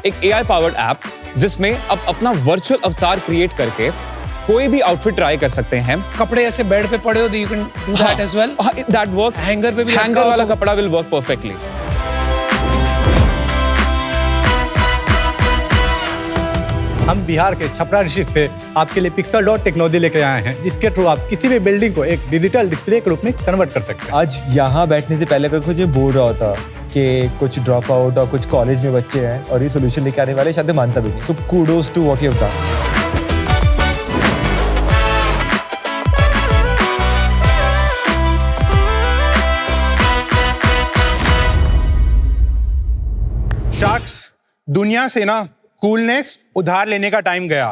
एक AI powered app जिसमें आप अपना वर्चुअल अवतार क्रिएट करके कोई भी आउटफिट ट्राई कर सकते हैं। कपड़े ऐसे बेड पे पड़े हो तो you can do that as well. That works. Hanger पे भी हैंगर वाला कपड़ा विल वर्क परफेक्टली। हम बिहार के छपरा डिस्ट्रिक्ट से आपके लिए पिक्सल डॉट टेक्नोलॉजी लेकर आए हैं, जिसके थ्रू आप किसी भी बिल्डिंग को एक डिजिटल डिस्प्ले के रूप में कन्वर्ट कर सकते हैं। आज यहाँ बैठने से पहले अगर कुछ बोल रहा होता कि कुछ ड्रॉप आउट और कुछ कॉलेज में बच्चे हैं और ये सोल्यूशन लेके आने वाले, शायद मानता भी नहीं। So kudos to what you have done. Sharks, दुनिया से ना कूलनेस उधार लेने का टाइम गया।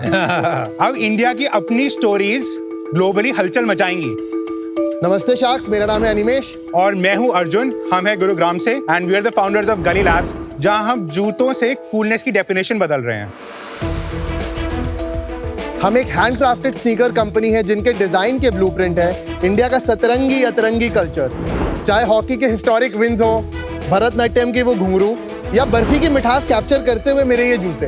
अब इंडिया की अपनी स्टोरीज ग्लोबली हलचल मचाएंगी। नमस्ते शार्क्स, मेरा नाम है अनिमेश और मैं हूं अर्जुन। हम हैं गुरुग्राम से and we are the founders of Gully Labs, जहां हम जूतों से कूलनेस की डेफिनेशन बदल रहे हैं। हम एक हैंडक्राफ्टेड स्नीकर कंपनी है जिनके डिजाइन के ब्लूप्रिंट है इंडिया का सतरंगी अतरंगी कल्चर। चाहे हॉकी के हिस्टोरिक विंस हो, भरतनाट्यम के वो घुंघरू या बर्फी की मिठास कैप्चर करते हुए मेरे ये जूते,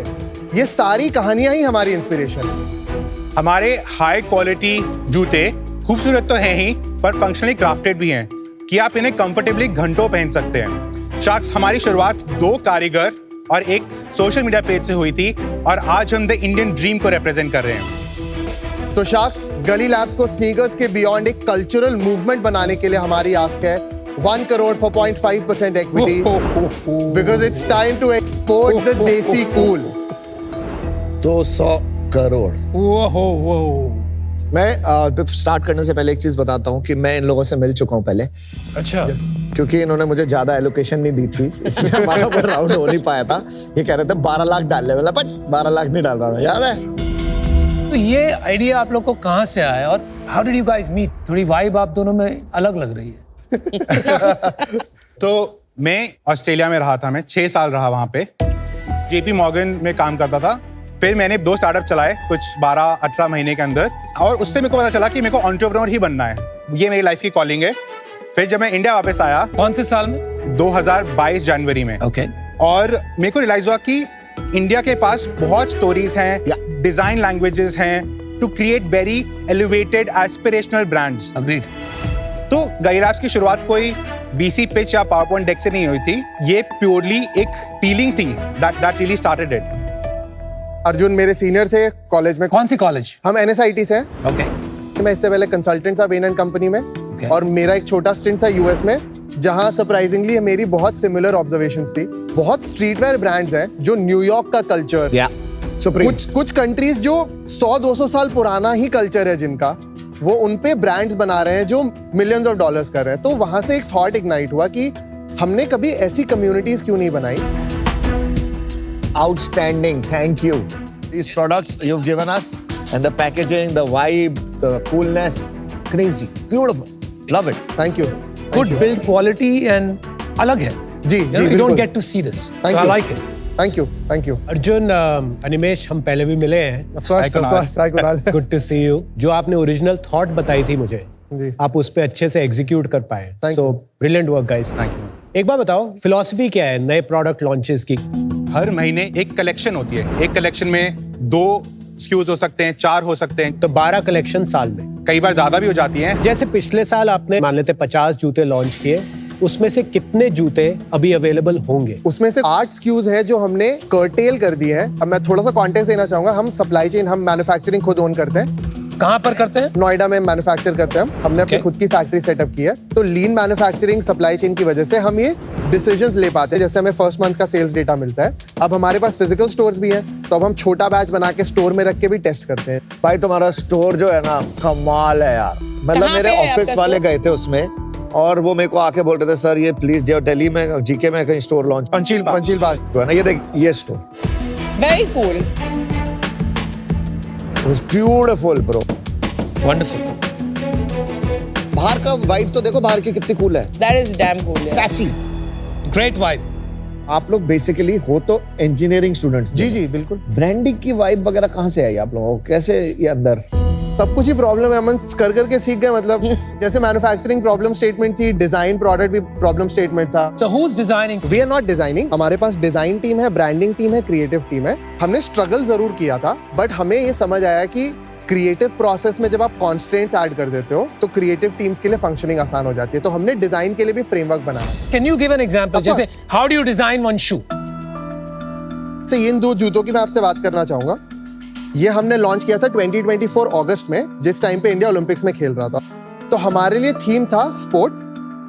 ये सारी कहानियां ही हमारी इंस्पिरेशन है। हमारे हाई क्वालिटी जूते खूबसूरत तो हैं ही, पर फंक्शनली क्राफ्टेड भी हैं कि आप इन्हें कंफर्टेबली घंटों पहन सकते हैं। शार्क्स, हमारी शुरुआत 2 कारीगर और एक सोशल मीडिया पेज से हुई थी और आज हम द इंडियन ड्रीम को रिप्रेजेंट कर रहे हैं। तो शार्क्स, गली लैब्स को स्नीकर्स के बियॉन्ड एक कल्चरल मूवमेंट बनाने के लिए हमारी आस्क है 1 crore for 0.5% equity because it's time to export the desi cool। 200 crore. वो मैं स्टार्ट करने से पहले एक चीज बताता हूँ कि मैं इन लोगों से मिल चुका हूँ पहले। अच्छा। क्योंकि इन्होंने मुझे ज्यादा एलोकेशन नहीं दी थी, इसलिए हमारा कोई राउंड हो नहीं पाया था। ये कह रहे थे 12 लाख डालने वाला, बट 12 लाख नहीं डाल रहा मैं, याद है? तो ये आइडिया आप लोग को कहाँ से आया और how did you guys meet? थोड़ी वाइब आप दोनों में अलग लग रही है। तो मैं ऑस्ट्रेलिया में रहा था, मैं 6 साल रहा वहां पे। JP मॉर्गन में काम करता था। फिर मैंने 2 स्टार्टअप चलाए कुछ 12-18 महीने के अंदर, और उससे मेरे को पता चला कि मेरे को एंटरप्रेन्योर ही बनना है, ये मेरी लाइफ की कॉलिंग है। फिर जब मैं इंडिया वापस आया, कौन से साल में? 2022 जनवरी में। ओके। और मेरे को रियलाइज हुआ कि इंडिया के पास बहुत स्टोरीज हैं, डिजाइन लैंग्वेजेस हैं to create very elevated aspirational brands. Agreed. तो गली लैब्स की शुरुआत कोई VC पिच या पावरपॉइंट डेक से नहीं हुई थी, ये प्योरली एक फीलिंग थी that really started it। Arjun मेरे सीनियर थे कॉलेज में। कौन सी कॉलेज? हम NSIT से हैं। ओके। मैं इससे पहले कंसल्टेंट था बेन एंड कंपनी में। Okay. और मेरा एक छोटा स्टिंट था US में, जहां सरप्राइजिंगली मेरी बहुत सिमिलर ऑब्जर्वेशंस थी। बहुत स्ट्रीटवेयर ब्रांड्स हैं जो न्यूयॉर्क का कल्चर, कुछ कंट्रीज जो 100-200 साल पुराना ही कल्चर है जिनका, वो उन पे ब्रांड्स बना रहे हैं जो मिलियंस ऑफ डॉलर्स कर रहे हैं। तो वहां से एक थॉट इग्नाइट हुआ कि हमने कभी ऐसी कम्युनिटीज क्यों नहीं बनाई। Outstanding, thank you. These products you've given us and the packaging, the vibe, the coolness, crazy, beautiful, love it. Thank you. Good build quality and अलग है। जी You बिल्कुल। don't get to see this. So I like it. Thank you. Arjun, Animesh, हम पहले भी मिले हैं। Of course, hi Kunal। Good to see you. जो आपने ओरिजिनल थॉट बताई थी मुझे, जी। आप उस पे अच्छे से एग्जीक्यूट कर पाए। Thank so you। Brilliant work guys. Thank you. एक बार बताओ, फिलॉसफी क्या है नए प्रोडक्ट लॉन्चेस की? हर महीने एक कलेक्शन होती है। एक कलेक्शन में 2 SKUs हो सकते हैं, 4 हो सकते हैं, तो 12 कलेक्शन साल में। कई बार ज्यादा भी हो जाती हैं। जैसे पिछले साल आपने मान लेते 50 जूते लॉन्च किए, उसमें से कितने जूते अभी अवेलेबल होंगे? उसमें से 8 SKUs हैं जो हमने कर्टेल कर दिए हैं। अब मैं थोड़ा सा कॉन्टेक्स्ट देना चाहूंगा। हम सप्लाई चेन, हम मैन्युफैक्चरिंग खुद ओन करते हैं। कहाँ पर करते हैं? नोएडा में मैन्युफैक्चर करते हैं। हमने अपनी खुद की फैक्ट्री सेटअप की है। तो लीन मैन्युफैक्चरिंग सप्लाई चेन की वजह से हम ये डिसीजंस ले पाते हैं। जैसे हमें फर्स्ट मंथ का सेल्स डेटा मिलता है। अब हमारे पास फिजिकल स्टोर्स भी हैं, तो अब हम छोटा बैच बना के स्टोर में रख के भी टेस्ट करते हैं। भाई तुम्हारा स्टोर जो है ना, कमाल है यार। मतलब मेरे ऑफिस वाले गए थे उसमें और वो मेरे को आके बोल रहे थे, सर ये प्लीज जो दिल्ली में GK में कहीं स्टोर लॉन्च, पंचील बाग है ना, ये देख ये store Very cool. It was beautiful bro। Wonderful. बाहर का वाइब तो देखो, बाहर की कितनी कूल है। That is damn cool. Yeah. Sassy। Great vibe. आप लोग बेसिकली हो तो इंजीनियरिंग स्टूडेंट्स। जी बिल्कुल। ब्रांडिंग की वाइब वगैरह कहाँ से आई आप लोगों को? कैसे ये अंदर? सब कुछ ही प्रॉब्लम है, हम कर करके सीख गए। मतलब जैसे मैन्युफैक्चरिंग प्रॉब्लम स्टेटमेंट थी, डिजाइन प्रोडक्ट भी प्रॉब्लम स्टेटमेंट था। So who's designing? We are not designing, हमारे पास डिजाइन टीम है, ब्रांडिंग टीम है, क्रिएटिव टीम है। हमने स्ट्रगल जरूर किया था, बट हमें ये समझ आया कि क्रिएटिव प्रोसेस में जब आप कॉन्स्ट्रेंट्स ऐड कर देते हो तो क्रिएटिव टीम्स के लिए फंक्शनिंग आसान हो जाती है। तो हमने डिजाइन के लिए भी फ्रेमवर्क बनाया। Can you give an example? Of जैसे course. how do you design one shoe? से इन दो जूतों की मैं आपसे बात करना चाहूंगा। ये हमने लॉन्च किया था 2024 अगस्त में, जिस टाइम पे इंडिया ओलंपिक्स में खेल रहा था। तो हमारे लिए थीम था स्पोर्ट,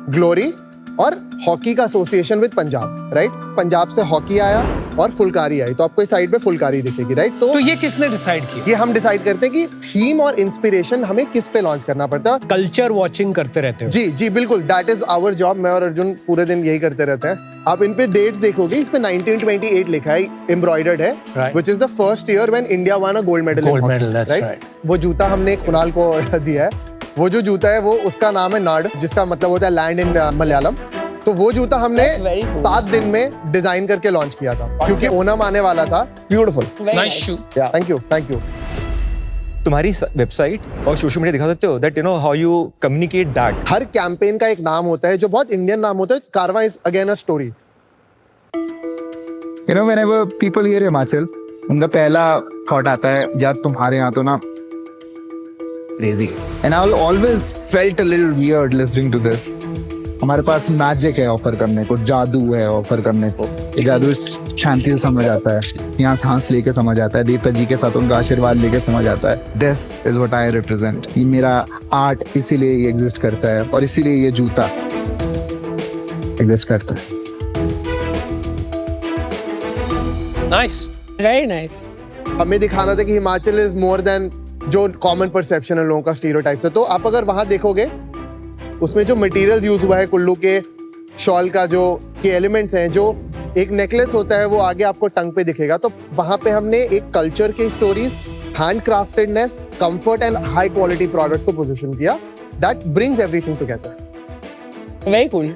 ग्लोरी और हॉकी का association with Punjab, right? Punjab से हॉकी आया और फुलकारी आई, तो आपको इस साइड पे फुलकारी दिखेगी, राइट? तो ये किसने डिसाइड किया? ये हम डिसाइड करते हैं कि थीम और इंस्पिरेशन हमें किस पे लॉन्च करना पड़ता है। कल्चर वॉचिंग करते रहते हो? जी जी बिल्कुल, दैट इज आवर जॉब। मैं और अर्जुन पूरे दिन यही करते रहते हैं। आप इन पे डेट्स देखोगे, इस पे 1928 लिखा है, एम्ब्रॉयडर्ड है, Right. Which is the first year when India one a gold medal. Gold medal, that's right. वो जूता हमने कुणाल को दिया है। वो जो जूता है वो उसका नाम है नाड, जिसका मतलब होता है लैंड इन मलयालम। तो वो जूता हमने That's very cool. 7 दिन में डिजाइन करके लॉन्च किया था, क्योंकि ओनम आने वाला था। Beautiful, Very Nice shoe. Thank you thank you. तुम्हारी वेबसाइट और सोशल मीडिया दिखा सकते हो that you know how you communicate that. Her campaign का एक नाम होता है जो बहुत इंडियन नाम होता है। कारवां is again a story. You know, whenever people hear Himachal, उनका पहला थॉट आता है यार तुम्हारे यहाँ तो ना crazy। And I always felt a little weird listening to this। हमारे पास मैजिक है ऑफर करने को, जादू है ऑफर करने को। ये जादू शांति से समझ आता है, यहाँ सांस लेके समझ आता है, देवता जी के साथ उनका आशीर्वाद लेके समझ आता है। This is what I represent। ये मेरा आर्ट इसीलिए ये एग्जिस्ट करता है और इसीलिए ये जूता एग्जिस्ट करता है। Nice. Very nice. हमें दिखाना था कि हिमाचल इज मोर देन जो कॉमन परसेप्शन है लोगों का स्टीरियोटाइप से। तो आप अगर वहां देखोगे, उसमें जो मटेरियल्स यूज हुआ है, कुल्लू के शॉल का जो के एलिमेंट्स हैं, जो एक नेकलेस होता है वो आगे आपको टंग पे दिखेगा। तो वहां पे हमने एक कल्चर के stories, hand craftedness, comfort and high quality product को पोजीशन किया। That brings everything together. Very cool.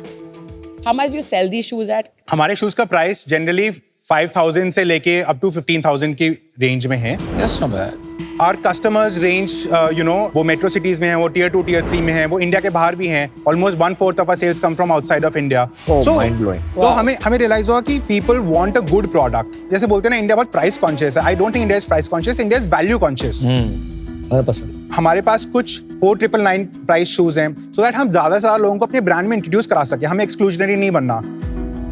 How much you sell these shoes at? हमारे शूज का प्राइस जनरली 5,000 से लेके अप टू 15,000 की रेंज में है। That's not bad. और कस्टमर्स रेंज वो मेट्रो सिटीज में है, वो टियर 2 टियर 3 में है, वो इंडिया के बाहर भी हैं। Almost 1/4 of our sales come from outside of India. तो हमें रियलाइज हुआ कि people want a good product. जैसे बोलते हैं ना, इंडिया बहुत प्राइस कॉन्शियस है। I don't think India is price conscious, India is value conscious. हमारे पास कुछ 4,999 प्राइस शूज हैं, सो दैट हम ज्यादा से ज्यादा लोगों को अपने ब्रांड में इंट्रोड्यूस करा सके। हमें एक्सक्लूजनरी नहीं बनना।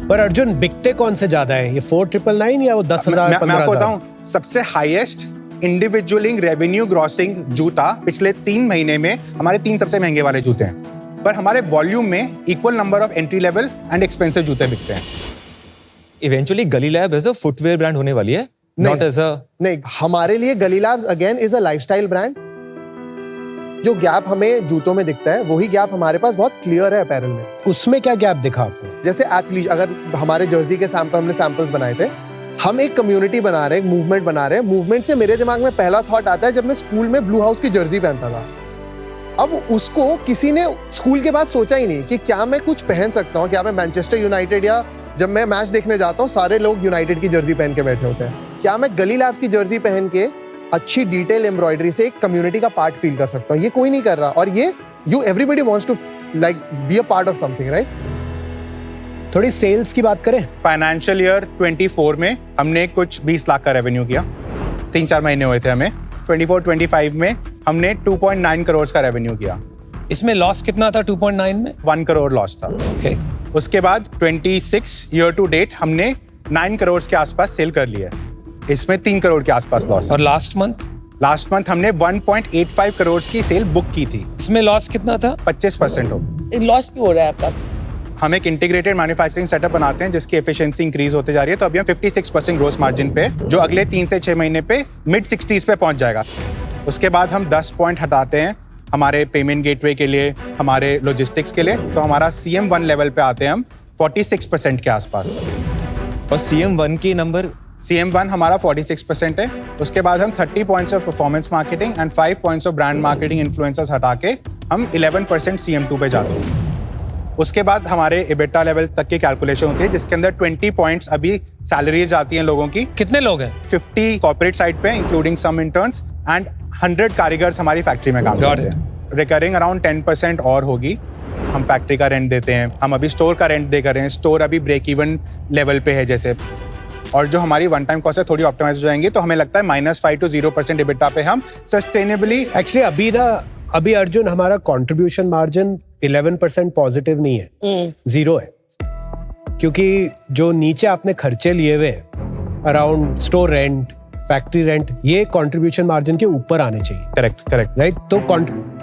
पर अर्जुन, बिकते कौन से ज्यादा है, ये 4,999 या वो 10,000? मैं आपको बताऊं, सबसे हाईएस्ट इंडिविजुअलिंग रेवेन्यू ग्रॉसिंग जूता पिछले 3 महीने में हमारे 3 सबसे महंगे वाले जूते हैं। पर हमारे वॉल्यूम में equal number of entry level and expensive जूते बिकते हैं। Eventually Gully Lab as a footwear brand होने वाली है, नॉट एज अ। नहीं, हमारे लिए गली labs again is a lifestyle brand. जो गैप हमें जूतों में दिखता है, वही गैप हमारे पास बहुत क्लियर है अपैरल में। उसमें क्या गैप दिखा आपको? जैसे एथलीट, अगर हमारे जर्सी के सैंपल, हमने सैंपल्स बनाए थे, हम एक कम्युनिटी बना रहे हैं, एक मूवमेंट बना रहे हैं। मूवमेंट से मेरे दिमाग में पहला थॉट आता है जब मैं स्कूल में ब्लू हाउस की जर्सी पहनता था। अब उसको किसी ने स्कूल के बाद सोचा ही नहीं कि क्या मैं कुछ पहन सकता हूँ, क्या मैं मैनचेस्टर यूनाइटेड, या जब मैं मैच देखने जाता हूँ सारे लोग यूनाइटेड की जर्सी पहन के बैठे होते हैं, क्या मैं गली लैब्स की जर्सी पहन के अच्छी डिटेल एम्ब्रॉयडरी से एक कम्युनिटी का पार्ट फील कर सकता हूँ? ये कोई नहीं कर रहा। और ये everybody wants to like be a part of something, right? थोड़ी सेल्स की बात करें। फाइनेंशियल ईयर 24 में हमने कुछ 20 लाख का रेवेन्यू किया। 3-4 महीने हुए थे हमें। 24-25 में हमने 2.9 करोड़ का रेवेन्यू किया। इसमें लॉस कितना था 2.9 में? 1 करोड़ लॉस था। Okay. उसके बाद 26 ईयर टू डेट हमने 9 करोड़ के आसपास सेल कर लिया है। इसमें 3 करोड़ के आसपास लॉस। और लास्ट मंथ हमने 1.85 करोड़ की सेल बुक की थी। इसमें लॉस कितना था? 25% हो। लॉस क्यों हो रहा है आपका? हम एक इंटीग्रेटेड मैन्युफैक्चरिंग सेटअप बनाते हैं जिसकी एफिशिएंसी इंक्रीज होते जा रही है। तो अभी हम 56% ग्रोस मार्जिन पे, जो अगले 3 से 6 महीने पे मिड 60s पे पहुंच जाएगा। उसके बाद हम 10 पॉइंट हटाते हैं हमारे पेमेंट गेटवे के लिए, हमारे लॉजिस्टिक्स के लिए। तो हमारा CM1 लेवल पे आते हैं हम 46% के आसपास। और CM1 के नंबर? CM1 हमारा 46% है। उसके बाद हम 30 points of performance marketing and 5 points of brand marketing influencers हटा के हम 11% CM2 पे जाते हैं। उसके बाद हमारे EBITDA लेवल तक की कैलकुलेशन होती है, जिसके अंदर 20 पॉइंट्स अभी सैलरीज आती हैं लोगों की। कितने लोग हैं? 50 कॉर्पोरेट साइड पे इंक्लूडिंग सम इंटर्न्स, एंड 100 कारीगर्स हमारी फैक्ट्री में काम Got करते हैं। रिकरिंग अराउंड 10% और होगी। हम फैक्ट्री का रेंट देते हैं, हम अभी स्टोर का रेंट दे कर रहे हैं, स्टोर अभी ब्रेक इवन लेवल पे है जैसे, और जो हमारी वन टाइम कॉस्ट है थोड़ी ऑप्टिमाइज हो जाएंगी, तो हमें लगता है -5 to 0% EBITDA पे हम सस्टेनेबली। एक्चुअली अभी अर्जुन हमारा कंट्रीब्यूशन मार्जिन 11% पॉजिटिव नहीं है, 0 है, क्योंकि जो नीचे आपने खर्चे लिए हुए around store rent, factory rent, ये कंट्रीब्यूशन मार्जिन के ऊपर आने चाहिए। करेक्ट राइट, तो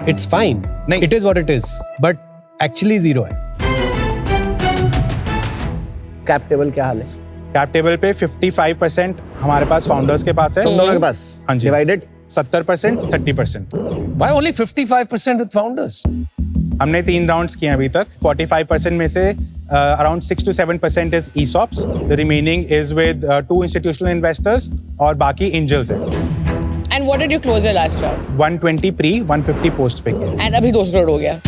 इट्स फाइन, नहीं, it is what it is, but actually 0 है। कैप टेबल क्या हाल है? कैप टेबल पे 55% हमारे पास फाउंडर्स के पास है। तुम दोनों के पास? हाँ जी। Divided 70%, 30%। Why only 55% with founders? हमने 3 राउंड्स किए हैं अभी तक। 45% में से around 6 to 7% is ESOPs, the remaining is with 2 institutional investors और बाकी एंजल्स हैं। And what did you close your last round? 120 pre, 150 post पे किया। And अभी 2 करोड़ हो गया।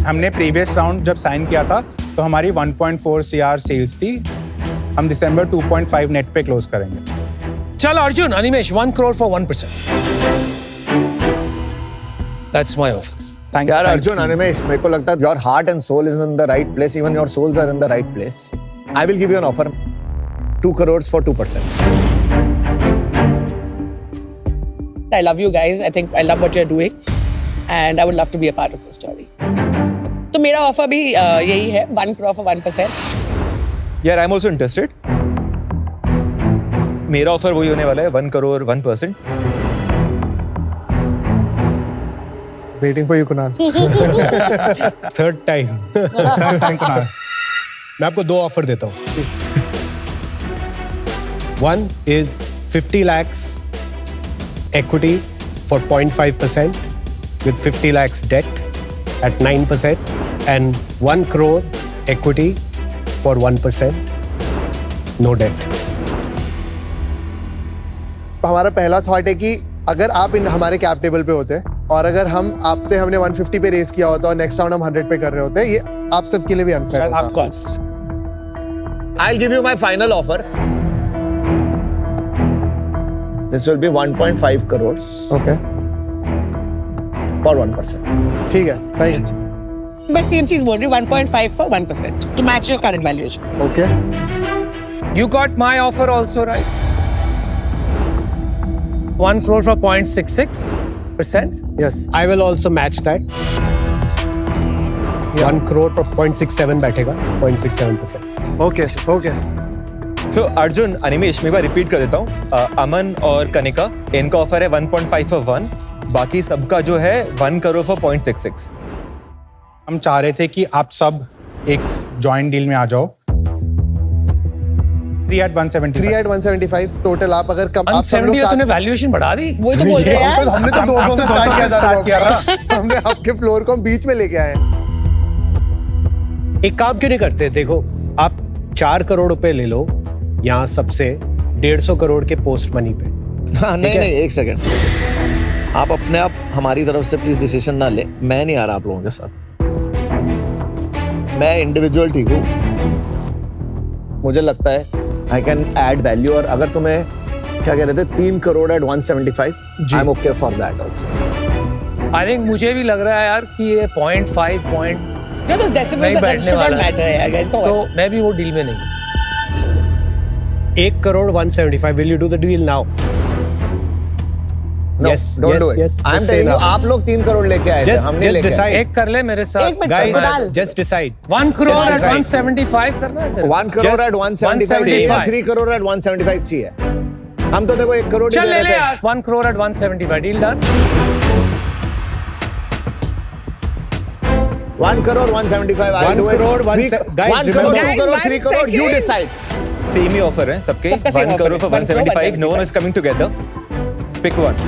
हमने प्रीवियस राउंड जब साइन किया था तो हमारी 1.4 CR सेल्स थी। हम दिसंबर 2.5 नेट पे क्लोज करेंगे। चल Arjun, Animesh, 1 crore for 1%. That's my offer. Thank यार यू अर्जुन, अनिमेश, मेरे को लगता है your heart and soul is in the right place, even your souls are in the right place. I will give you an offer, 2 crores for 2%. I love you guys. I think I love what you're doing, and I would love to be a part of your story. तो मेरा offer भी यही है, 1 crore for 1%. यार I am also interested. मेरा offer वही होने वाला है, 1 crore 1%। Waiting for you Kunal. Third time मैं आपको 2 ऑफर देता हूँ। 1 is 50 lakhs equity for 0.5% with 50 lakhs debt at 9% and 1 crore equity for 1%, no debt. हमारा पहला थॉट है कि अगर आप हमारे कैप टेबल पे होते और अगर हमने 150 पे रेस किया होता और नेक्स्ट राउंड हम 100 पे कर रहे होते, ये आप सबके लिए भी अनफेयर होता। Of course. I'll give you my final offer. This will be 1.5 crores okay, for 1%. ठीक है, थैंक यू। मैं सेम चीज बोल रही हूँ, 1.5 for 1% to match your current valuation. Okay, You got my offer also, right? 1 crore for 0.66%. Yes, I will also match that. 1 crore for 0.67 बैठेगा, 0.67%. Okay, okay. So Arjun, Animesh, मैं एक बार रिपीट कर देता हूँ। अमन और कनिका, इनका ऑफर है 1.5 for 1, बाकी सबका जो है 1 crore for 0.66। हम चाह रहे थे कि आप सब एक जॉइंट डील में आ जाओ। 3 at 175। 3 at 175 total. आप अगर कम आप सब लोग 170 तूने वैल्यूएशन बढ़ा दी। वही तो बोल रहे हैं यार। हमने तो 200 से स्टार्ट किया था। हमने आपके फ्लोर को हम बीच में लेके आए। एक काम क्यों नहीं करते? देखो, आप 4 करोड़ रुपए ले लो यहाँ सबसे 150 करोड़ के पोस्ट मनी पे। हाँ, नहीं, एक सेकंड। आप अपने आप हमारी तरफ से प्लीज डिसीजन ना ले। मैं नहीं आ रहा आप लोगों के साथ। मैं इंडिविजुअल ठीक हूँ। मुझे लगता है आई कैन ऐड वैल्यू, और अगर तुम्हें क्या कह रहे थे 3 crore at 175, I am okay for that also. I think मुझे भी लग रहा है यार कि ये 0.5 पॉइंट No, those decimals नहीं that बैठने should not वाला है। matter यार guys, come on. तो मैं भी वो डील में नहीं। 1 crore 175, will you do the deal now? No, Yes, don't yes, do it. yes, I'm just say telling you, now. आप लोग 3 करोड़ लेके आए थे, Just- हमने just लेके आए। decide. एक कर ले मेरे साथ। एक minute, Guys, Kunal. just decide. 1 crore Just at decide. 175 करना है तेरे? 1 crore at 175 चाहिए, 175. 3 crore at 175 चाहिए। हम तो देखो 1 करोड़ ही चल दे ले रहे ले थे। यार। 1 crore at 175 deal done. 1 crore 175, I'll 1 do it. crore, 3 guys, 1 crore, remember- 2 crore, Guys, 3 crore, you second. decide. Same he offer है सबके, सबका same 1 offer crore है, for 1 crore 175। No one is coming together. Pick one.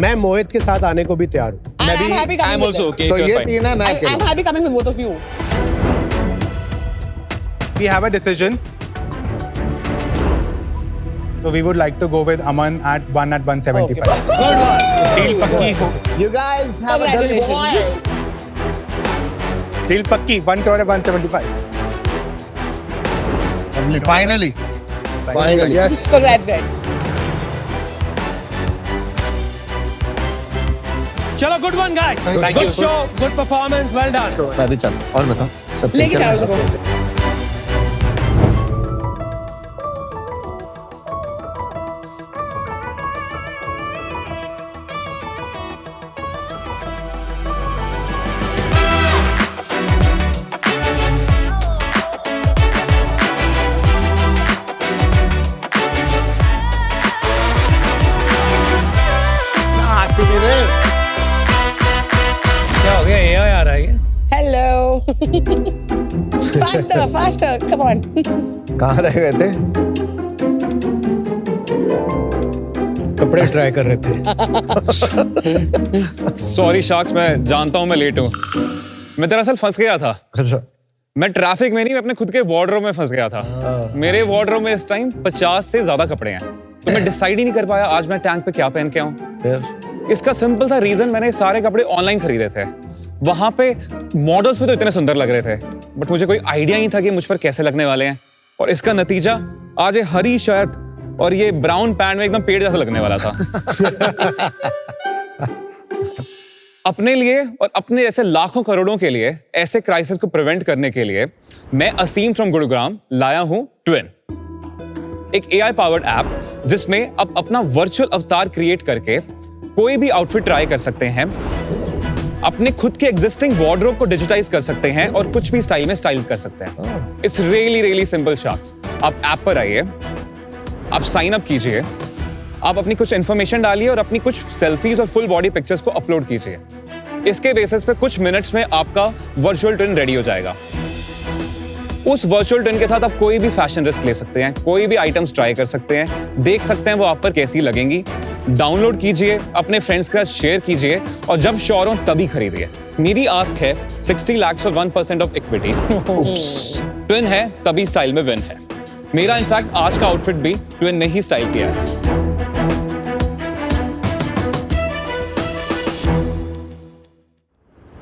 मैं मोहित के साथ आने को भी तैयार हूँ। And I'm happy I coming am with also them. okay. So if you're ये fine. 3 है, मैं I'm अकेला। happy coming with both of you. We have a decision. So we would like to go with Aman at 1 at 175. Deal पक्की हो। You guys have a jolly Congratulations. boy. Deal पक्की, 1 crore at 175। Finally Finally. Yes. Congrats, guys. चलो, good one, guys. Good show, good performance, well done. मैं भी चल और बताओ सबसे लेके क्या जाओ लगा? उसको। क्या हो गया? AI आ रहा है ये? Hello. Faster, faster. Come on. कहाँ रह गए थे? कपड़े ट्राई कर रहे थे। सॉरी शार्क्स, मैं जानता हूँ मैं लेट हूँ। मैं दरअसल फंस गया था। अच्छा मैं ट्रैफिक में नहीं, मैं अपने खुद के वार्डरोब में फंस गया था। मेरे वार्डरोब में इस टाइम 50 से ज्यादा कपड़े हैं, तो मैं डिसाइड ही नहीं कर पाया आज मैं टैंक पे क्या पहन के आऊं। फिर इसका सिंपल सा रीजन, मैंने सारे कपड़े ऑनलाइन खरीदे थे। वहां पे मॉडल्स भी तो इतने सुंदर लग रहे थे, बट मुझे कोई आइडिया नहीं था कि मुझ पर कैसे लगने वाले हैं। और इसका नतीजा आज ये हरी शर्ट और ये ब्राउन पैंट में एकदम पेड़ जैसा लगने वाला था। अपने लिए और अपने जैसे लाखों करोड़ों के लिए ऐसे क्राइसिस को प्रिवेंट करने के लिए मैं असीम फ्रॉम गुरुग्राम लाया हूं ट्विन, एक AI पावर्ड ऐप जिसमें आप अपना वर्चुअल अवतार क्रिएट करके कोई भी आउटफिट ट्राई कर सकते हैं, अपने खुद के एग्जिस्टिंग वार्डरोब को डिजिटाइज कर सकते हैं और कुछ भी स्टाइल में स्टाइल कर सकते हैं। It's really really simple sharks. आप ऐप पर आइए, आप साइन अप कीजिए, आप अपनी कुछ इंफॉर्मेशन डालिए और अपनी कुछ सेल्फीज और फुल बॉडी पिक्चर्स को अपलोड कीजिए। इसके बेसिस पे कुछ मिनट्स में आपका वर्चुअल ट्विन रेडी हो जाएगा। उस वर्चुअल ट्विन के साथ आप कोई भी फैशन रिस्क ले सकते हैं, कोई भी आइटम्स ट्राई कर सकते हैं, देख सकते हैं वो आप पर कैसी लगेंगी। डाउनलोड कीजिए, अपने फ्रेंड्स के साथ शेयर कीजिए और जब श्योर हो तभी खरीदिए। मेरी आस्क है 60 lakhs for 1% of equity. Twin है तभी स्टाइल में विन है। मेरा इनफैक्ट आज का आउटफिट भी ट्विन ने ही स्टाइल किया है।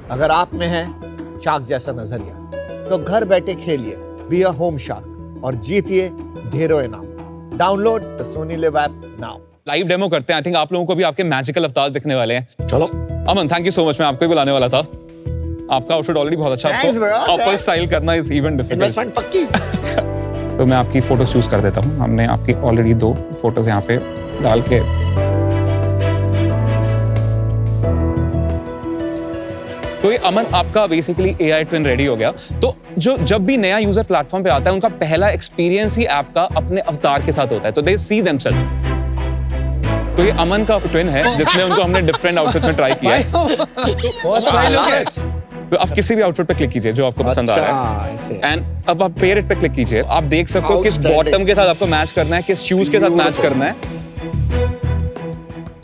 अगर आप में है शार्क जैसा नजरिया तो घर बैठे खेलिए बी अ होम शार्क और जीतिए ढेरों इनाम। Download the Sony live app now. Live demo करते हैं। आई थिंक आप लोगों को भी आपके मैजिकल अवतार दिखने वाले हैं। चलो अमन, थैंक यू सो मच। मैं आपको ही बुलाने वाला था। आपका आउटफिट ऑलरेडी बहुत अच्छा Thanks, bro. आपको स्टाइल करना इज इवन डिफिकल्ट। इन्वेस्टमेंट पक्की। तो मैं आपकी फोटो चूज कर देता हूँ। हमने आपकी ऑलरेडी 2 फोटोज यहाँ पे डाल के, तो ये अमन आपका बेसिकली AI ट्विन रेडी हो गया। तो जो जब भी नया यूजर प्लेटफॉर्म पे आता है उनका पहला एक्सपीरियंस ही ऐप का अपने अवतार के साथ होता है, तो दे सी देमसेल्फ। तो ये अमन का ट्विन है जिसमें उनको हमने डिफरेंट आउटफिट्स में ट्राई किया है। बहुत सही लुक है। तो आप किसी भी आउटफिट पे क्लिक कीजिए जो आपको पसंद आ रहा है, एंड अब आप पेयर इट पे क्लिक कीजिए। आप देख सकते हो किस बॉटम के साथ आपको मैच करना है, किस शूज के साथ मैच करना है।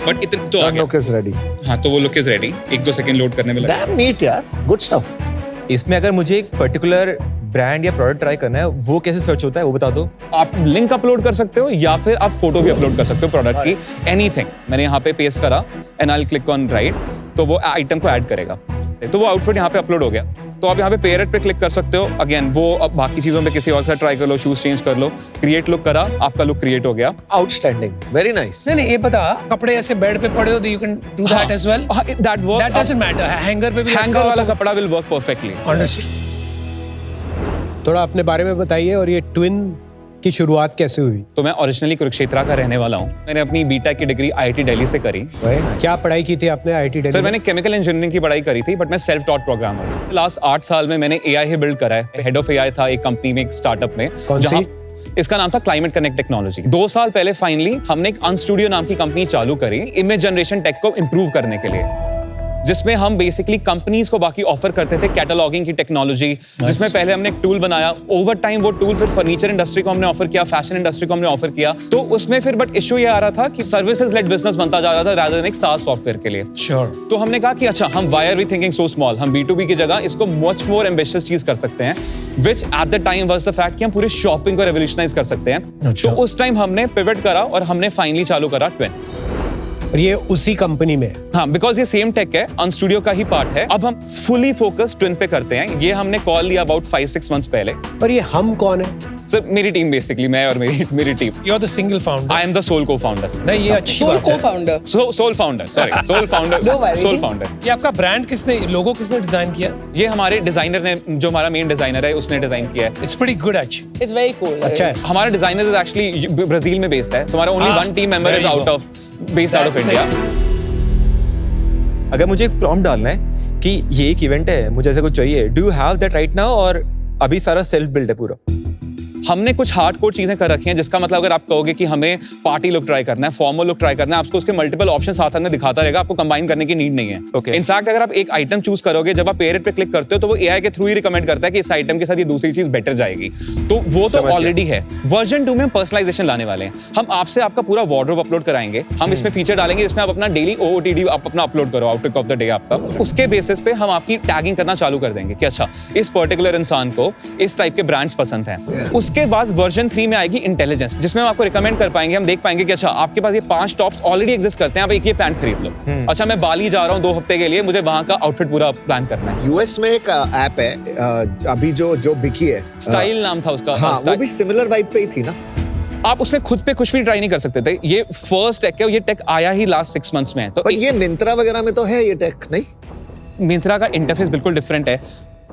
बट इतना तो आ गया। Look is ready. हाँ, तो वो look is ready. 1-2 second load करने में लगा। डैम नीट यार, गुड स्टफ। इसमें अगर मुझे एक पर्टिकुलर ब्रांड या प्रोडक्ट ट्राई करना है, वो कैसे सर्च होता है वो बता दो। आप लिंक अपलोड कर सकते हो या फिर आप फोटो भी अपलोड कर सकते हो प्रोडक्ट की, एनीथिंग। मैंने यहाँ पे पेस्ट करा and I will click on right, तो वो आइटम को ऐड करेगा। तो वो आउटफिट यहाँ पे अपलोड हो गया। तो आप यहाँ पे पेयर इट पे क्लिक कर सकते हो। अगेन वो अब बाकी चीजों पे किसी और का ट्राई कर लो, शूज चेंज कर लो, क्रिएट लुक करा, आपका लुक क्रिएट हो गया। Outstanding, very nice. नहीं, ये बता, कपड़े ऐसे बेड पे पड़े हो तो you can do that as well. That works. That doesn't matter. Hanger पे भी हैंगर वाला कपड़ा विल वर्क परफेक्टली। अंडरस्टूड। थोड़ा अपने बारे में बताइए और ये ट्विन की शुरुआत कैसे हुई? तो मैं ओरिजिनली कुरुक्षेत्र का रहने वाला हूँ। मैंने अपनी बीटेक की डिग्री IIT दिल्ली से करी। क्या पढ़ाई की थी आपने IIT दिल्ली? सर मैंने केमिकल इंजीनियरिंग की पढ़ाई करी थी, बट मैं सेल्फ टॉट प्रोग्रामर हूँ। लास्ट 8 साल में मैंने AI ही बिल्ड करा है। हेड ऑफ AI था एक कंपनी में, एक स्टार्टअप में। कौन सी? इसका नाम था क्लाइमेट कनेक्ट टेक्नोलॉजी। 2 साल पहले फाइनली हमने एक अनस्टूडियो नाम की कंपनी चालू करी इमेज जनरेशन टेक को इंप्रूव करने के लिए, जिसमें हम बेसिकली कंपनीज को बाकी ऑफर करते थे कैटलॉगिंग की टेक्नोलॉजी, जिसमें पहले हमने एक टूल बनाया। ओवर टाइम वो टूल फिर फर्नीचर इंडस्ट्री को हमने ऑफर किया, फैशन इंडस्ट्री को हमने ऑफर किया। तो उसमें फिर बट इशू ये आ रहा था कि सर्विसेज लेड बिजनेस बनता जा रहा था रादर देन एक SaaS सॉफ्टवेयर के लिए। श्योर। तो हमने कहा कि अच्छा, हम why are we thinking so small, हम B2B की जगह इसको मच मोर एम्बिशियस चीज कर सकते हैं, which at the time was the fact कि हम पूरी शॉपिंग को रेवोल्यूशनाइज कर सकते हैं। तो उस टाइम हमने पिवट करा और हमने फाइनली चालू करा ट्विन। और ये उसी कंपनी में? हाँ, बिकॉज ये सेम टेक है, अनस्टूडियो का ही पार्ट है। अब हम फुली फोकस ट्विन पे करते हैं। ये हमने कॉल लिया अबाउट 5-6 मंथ्स पहले। और ये हम कौन है? सर मेरी टीम बेसिकली, मैं और मेरी टीम। You are the single founder. I am the sole co-founder. नहीं, ये अच्छी सोल बात है। Co-founder. Sole founder, sorry, sole founder, No worry. Sole founder. ये आपका ब्रांड किसने, लोगो किसने डिजाइन किया? ये हमारे डिजाइनर ने, जो हमारा मेन डिजाइनर है, उसने डिजाइन किया है। It's pretty good actually. It's very cool. अच्छा है। हमारा डिजाइनर इज एक्चुअली ब्राजील में बेस्ड है, so हमारा only one team member is very out good. Of based out of That's India. अगर मुझे एक प्रॉम्प्ट डालना है कि ये एक इवेंट है, मुझे ऐसा कुछ चाहिए, do you have that right now, और अभी सारा सेल्फ बिल्ड है पूरा? हमने कुछ हार्डकोर चीजें कर रखी हैं, जिसका मतलब अगर आप कहोगे कि हमें पार्टी लुक ट्राई करना है, फॉर्मल लुक ट्राई करना है, आपको उसके मल्टीपल ऑप्शन साथ साथ में दिखाता रहेगा, आपको कंबाइन करने की नीड नहीं है। Okay. इनफैक्ट अगर आप एक आइटम चूज करोगे, जब आप पेयर इट पे क्लिक करते हो तो वो एआई के थ्रू ही रिकमेंड करता है कि इस आइटम के साथ ये दूसरी चीज बेटर जाएगी। तो वो तो समझ गया। ऑलरेडी है। वर्जन 2 में हम पर्सनलाइजेशन लाने वाले हैं। हम आपसे आपका पूरा वार्डरोब अपलोड कराएंगे, हम इसमें फीचर डालेंगे जिसमें आप अपना डेली OOTD आप अपना अपलोड करो, आउटलुक ऑफ द डे आपका। उसके बेसिस पे हम आपकी टैगिंग करना चालू कर देंगे कि अच्छा इस पर्टिकुलर इंसान को इस टाइप के ब्रांड्स पसंद हैं। उसके बाद वर्जन 3 में आएगी इंटेलिजेंस, जिसमें हम आपको रिकमेंड कर पाएंगे, हम देख पाएंगे कि अच्छा आपके पास ये 5 टॉप्स ऑलरेडी एग्जिस्ट करते हैं, आप एक ये पैंट खरीद लो। अच्छा मैं बाली जा रहा हूँ 2 हफ्ते के लिए, मुझे वहां का आउटफिट पूरा प्लान करना है। यूएस में एक ऐप है अभी जो बिकी है, स्टाइल नाम था उसका। हाँ, वो भी सिमिलर वाइब पे ही थी ना? आप उसमें खुद पे कुछ भी ट्राई नहीं कर सकते थे, ये फर्स्ट टेक है, ये टेक आया ही लास्ट 6 मंथ्स में है। तो पर ये मिंत्रा वगैरह में तो है ये टेक, नहीं? मिंत्रा का इंटरफेस बिल्कुल डिफरेंट है।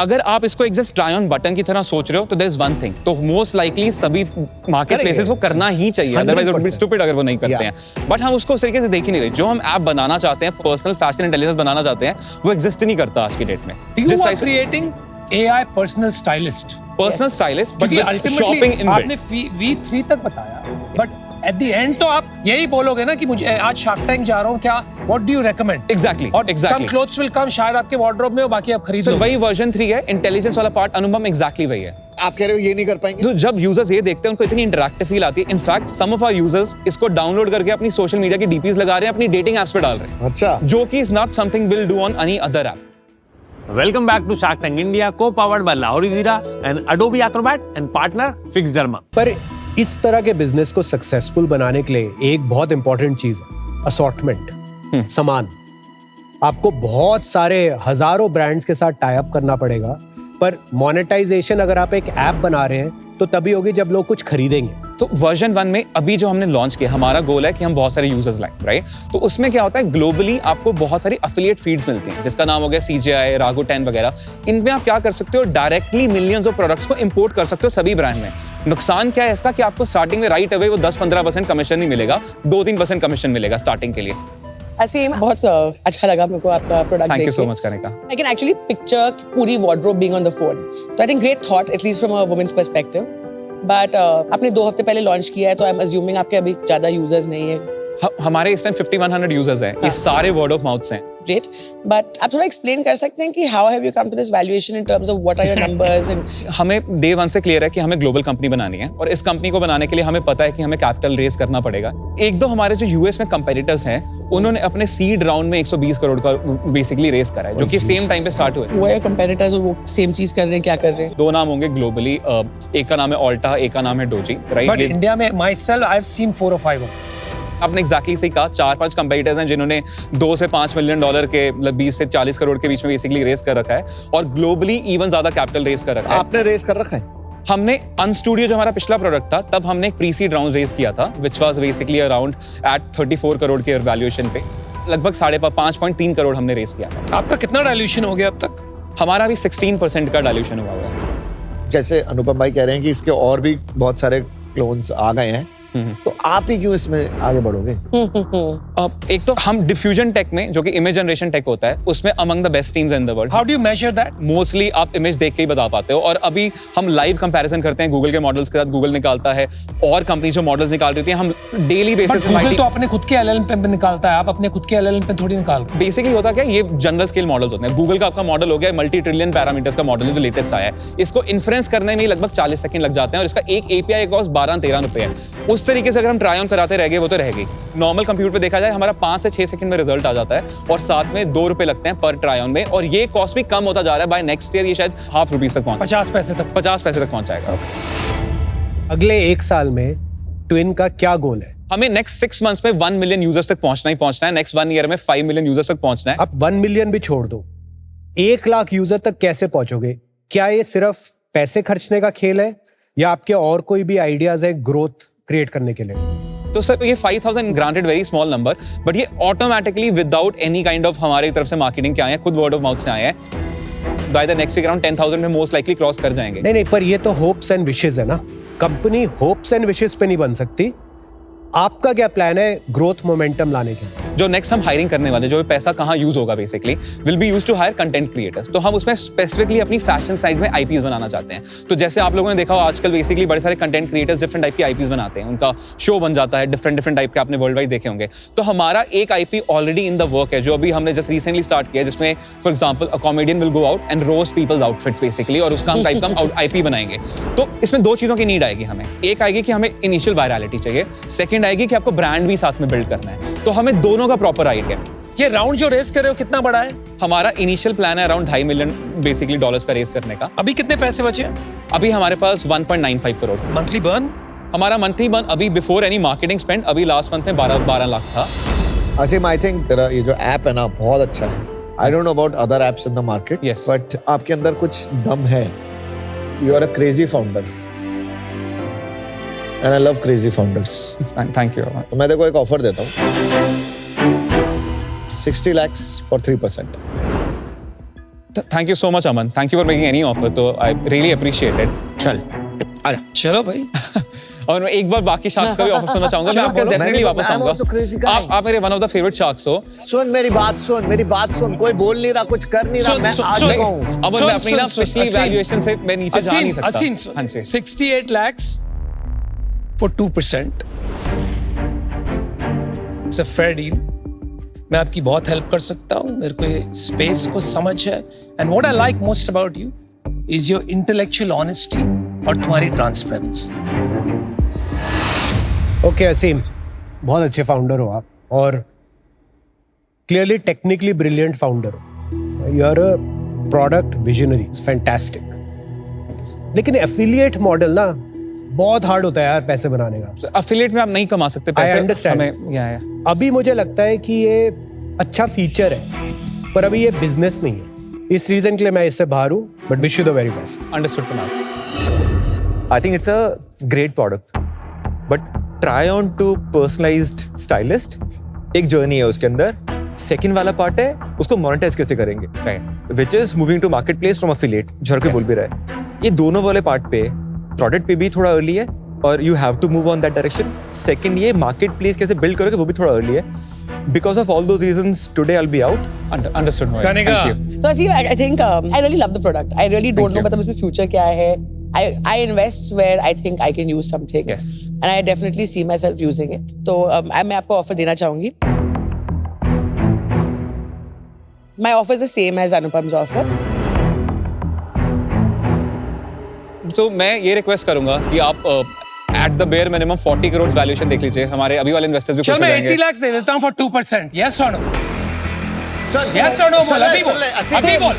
अगर आप इसको एक जस्ट ट्राई ऑन बटन की तरह सोच रहे हो तो देयर इज वन थिंग, तो मोस्ट लाइकली सभी मार्केट प्लेसेस को करना ही चाहिए, otherwise it would be stupid अगर वो नहीं करते हैं। बट हम उसको उस तरीके से देख ही नहीं रहे। जो हम ऐप बनाना चाहते हैं, पर्सनल फैशन इंटेलिजेंस बनाना चाहते हैं, वो एग्जिस्ट नहीं करता आज की डेट में। You are creating AI personal stylist. Personal stylist but क्योंकि शॉपिंग अल्टीमेटली इन आपने V3 तक बताया, बट एट द एंड तो आप यही बोलोगे ना कि मुझे आज शार्क टैंक जा रहा हूँ, क्या what do you recommend? Exactly, और exactly. some clothes will come, शायद आपके वार्डरोब में हो, बाकी आप खरीद सो लो। वही वर्जन 3 है, इंटेलिजेंस वाला पार्ट अनुपम एग्जैक्टली वही है। आप कह रहे हो ये नहीं कर पाएंगे? तो जब यूजर्स ये देखते हैं उनको इतनी इंटरैक्टिव फील आती है। In fact some of our users इसको डाउनलोड करके अपनी सोशल मीडिया की डीपीज लगा रहे हैं, अपनी डेटिंग एप्स पे डाल रहे हैं, अच्छा, जो कि is not something will do on any other app. Welcome back to Shark Tank India, co-powered by Lahori Zira and Adobe Acrobat and partner Fixderma. पर इस तरह के बिजनेस को सक्सेसफुल बनाने के लिए एक बहुत इंपॉर्टेंट चीज है असॉर्टमेंट, सामान। आपको बहुत सारे हजारों ब्रांड्स के साथ टाई अप करना पड़ेगा, पर मोनेटाइजेशन अगर आप एक ऐप बना रहे हैं तो तभी होगी जब लोग कुछ खरीदेंगे। तो वर्जन 1 में अभी जो हमने लॉन्च किया, हमारा गोल है कि हम बहुत सारे यूजर्स लाएं, राइट? तो उसमें क्या होता है, ग्लोबली आपको बहुत सारी अफिलिएट फीड्स मिलती हैं, जिसका नाम हो गया CJI, रागो 10 वगैरह। इनमें आप क्या कर सकते हो, डायरेक्टली मिलियंस ऑफ प्रोडक्ट्स को इंपोर्ट कर सकते हो सभी ब्रांड में। नुकसान क्या है इसका कि आपको स्टार्टिंग में राइट अवे वो 10-15% कमीशन नहीं मिलेगा, 2-3% कमीशन मिलेगा स्टार्टिंग के लिए। असीम, बहुत अच्छा लगा मेरे को आपका product thank you so much करने का। I can actually picture पूरी wardrobe being on the phone. So I think great thought, at least from a woman's perspective. But आपने 2 हफ्ते पहले लॉन्च किया है, तो I'm assuming आपके अभी ज्यादा यूजर्स नहीं है। हमारे इस टाइम 5100 यूजर्स हैं, ये सारे वर्ड ऑफ माउथ हैं। Great. But आप थोड़ा एक्सप्लेन कर सकते हैं कि how have you come to this valuation in terms of what are your numbers and हमें डे 1 से क्लियर है कि हमें ग्लोबल कंपनी बनानी है, और इस कंपनी को बनाने के लिए हमें पता है कि हमें कैपिटल रेज करना पड़ेगा। 1-2 हमारे जो यूएस में कंपेटिटर्स हैं, उन्होंने अपने सीड राउंड में 120 करोड़ का बेसिकली रेस करा है, जो कि सेम टाइम पे स्टार्ट हुए। वो कंपेटिटर्स वो सेम चीज कर रहे हैं, क्या कर रहे हैं? 2 नाम होंगे ग्लोबली, एक का नाम है ऑल्टा, एक का नाम है डोजी, राइट? बट इंडिया में my self I have seen 4 or 5 आपने एग्जैक्टली सही कहा, 4-5 कंपेटिटर्स हैं जिन्होंने $2 से $5 मिलियन के, मतलब 20 से 40 करोड़ के बीच में बेसिकली रेस कर रखा है, और ग्लोबली इवन ज्यादा कैपिटल रेस कर रखा है। आपने रेस कर रखा है? हमने अनस्टूडियो, जो हमारा पिछला प्रोडक्ट था, तब हमने एक प्री सीड राउंड रेस किया था, which was basically around eight 34 crore के वैल्यूएशन पे, लगभग 5.3 करोड़ हमने रेस किया था। आपका कितना डायल्यूशन हो गया अब तक? हमारा अभी 16% का डायल्यूशन हुआ है। जैसे अनुपम भाई कह रहे हैं कि इसके और भी बहुत सारे क्लोन्स आ गए हैं, तो आप ही क्यों इसमें आगे बढ़ोगे? एक तो हम डिफ्यूजन टेक में, जो कि इमेज जनरेशन टेक होता है, उसमें among the best teams in the world. How do you measure that? Mostly आप इमेज देख के ही बता पाते हो, और अभी हम लाइव कंपैरिजन करते हैं गूगल के मॉडल्स के साथ। गूगल निकालता है और कंपनी जो मॉडल्स निकाल रही है, हम डेली बेसिस पे गूगल तो अपने खुद के LLM पे निकालता है, आप अपने खुद के LLM पे थोड़ी निकाल। बेसिकली होता क्या है, ये जनरल स्केल मॉडल्स होते हैं। गूगल का आपका मॉडल हो गया मल्टी ट्रिलियन पैरामीटर्स का मॉडल है, जो लेटेस्ट आया है। इसको इन्फ्रेंस करने में लगभग 40 सेकंड लग जाते हैं, और इसका एक API कॉस्ट 12-13 रुपए है। उस तरीके से अगर हम ट्राई ऑन कराते रह गए, वो तो रह गई। नॉर्मल कंप्यूटर पे देखा जाए, हमारा 5 से 6 सेकंड में रिजल्ट आ जाता है, और साथ में 2 रुपए लगते हैं पर ट्राई ऑन में, और ये कॉस्ट भी कम होता जा रहा है। बाय नेक्स्ट ईयर ये शायद ₹0.5 तक पहुंच 50 पैसे तक 50 पैसे तक पहुंच जाएगा। अगले 1 साल में ट्विन का क्या गोल है? हमें नेक्स्ट 6 मंथ्स में 1 मिलियन यूजर्स तक पहुंचना ही पहुंचना है। नेक्स्ट 1 ईयर में 5 मिलियन यूजर्स तक पहुंचना है। अब 1 मिलियन भी छोड़ दो, 1 लाख यूजर तक कैसे पहुंचोगे? क्या ये सिर्फ पैसे खर्चने का खेल है, या आपके और कोई भी आइडियाज है ग्रोथ क्रिएट करने के लिए? तो सर ये 5,000 granted very small number, but ये automatically without any kind of हमारी तरफ से मार्केटिंग के आए हैं, खुद वर्ड ऑफ माउथ से आए हैं। By the next week around 10,000 में मोस्ट लाइकली क्रॉस कर जाएंगे। नहीं, पर ये तो होप्स एंड विशेस है ना, कंपनी होप्स एंड विशेस पे नहीं बन सकती। आपका क्या प्लान है ग्रोथ मोमेंटम लाने के लिए? जो नेक्स्ट हम हायरिंग करने वाले, जो पैसा कहाँ यूज होगा basically will be use to hire content creators. तो हम उसमें स्पेसिफिकली अपनी फैशन साइड में आईपीज बनाना चाहते हैं। तो जैसे आप लोगों ने देखा हो आजकल बेसिकली बड़े सारे कंटेंट क्रिएटर्स डिफरेंट टाइप की आईपीज बनाते हैं, उनका शो बन जाता है डिफरेंट टाइप के, आपने वर्ल्ड वाइड देखे होंगे। तो हमारा एक IP already in the work है जो अभी हमने जस्ट रिसेंटली स्टार्ट किया है, जिसमें for example a comedian will go out and roast people's outfits basically, और उसका हम टाइप का हम आईपी बनाएंगे। तो इसमें दो चीजों की नीड आएगी हमें। एक आएगी कि हमें इनिशियल वायरलिटी चाहिए, सेकंड आएगी कि आपको ब्रांड भी साथ में बिल्ड करना है। तो हमें दोनों का प्रॉपर आइडिया। ये राउंड जो रेस कर रहे हो कितना बड़ा है? हमारा इनिशियल प्लान है अराउंड $2.5 मिलियन बेसिकली डॉलर्स का रेस करने का। अभी कितने पैसे बचे हैं? अभी हमारे पास 1.95 करोड़। Monthly burn? हमारा मंथली बर्न अभी बिफोर एनी मार्केटिंग स्पेंड अभी लास्ट मंथ में 12 लाख था। असीम, आई थिंक तेरा ये जो ऐप है ना बहुत अच्छा है। I don't know about other apps in the market, Yes. But आपके अंदर कुछ दम है। You are a crazy founder and I love crazy founders. Thank you. तो मैं देखो एक ऑफर देता हूँ, 60 lakhs for 3%. Thank you so much Aman, thank you for making any offer, तो आई रियली अप्रिशिएट इट। चल आजा, चलो भाई। और मैं एक बार बाकी शार्क्स का भी ऑफर सुनना चाहूंगा। मैं आपके पास डेफिनेटली वापस आऊंगा। आप मेरे one of the favourite sharks हो। सुन मेरी बात सुन, कोई बोल नहीं रहा, कुछ कर नहीं रहा, मैं आज कहूँ। अब मैं अपनी ना पिछली वैल्यूएशन से मैं नीचे जा नहीं सकता। हाँ जी, 68 lakhs for 2%. It's a fair deal. मैं आपकी बहुत हेल्प कर सकता हूँ, मेरे को ये स्पेस को समझ है। And what I like most about you is your intellectual honesty और तुम्हारी ट्रांसपेरेंसी। ओके असीम, बहुत अच्छे फाउंडर हो आप और क्लियरली टेक्निकली ब्रिलियंट फाउंडर हो। You are a product visionary, fantastic. लेकिन एफिलिएट मॉडल ना बहुत हार्ड होता है यार पैसे बनाने का। अफिलिएट में आप नहीं कमा सकते पैसे। I understand. अभी मुझे लगता है कि ये अच्छा फीचर है, पर अभी ये बिजनेस नहीं है। इस रीजन के लिए मैं इससे बाहर हूँ, but wish you the very best. Understood Kumar. I think it's a great product, but try on to personalized stylist. एक जर्नी है उसके अंदर। सेकंड वाला पार्ट है उसको मोनेटाइज कैसे करेंगे, which is moving to marketplace from affiliate, जो कोई बोल भी रहा है। ये दोनों वाले पार्ट पे प्रोडक्ट पे भी थोड़ा अर्ली है और you have to move on that direction. Second ये मार्केट प्लेस कैसे बिल्ड करोगे वो भी थोड़ा अर्ली है। Because of all those reasons today I will be out. Understood. Kanika, तो I think I really love the product. I really don't know मतलब इसमें future क्या है। I invest where I think I can use something. Yes. And I definitely see myself using it. तो मैं आपको offer देना चाहूंगी। My offer is the same as Anupam's offer. तो मैं ये रिक्वेस्ट करूंगा कि आप at the bare minimum 40 crore valuation देख लीजिए। हमारे अभी वाले इन्वेस्टर्स भी खुश चल हो मैं जाएंगे। 80 lakhs दे देता हूँ for 2%. Yes or no? Yes or no बोल, अभी बोल, अभी बोल।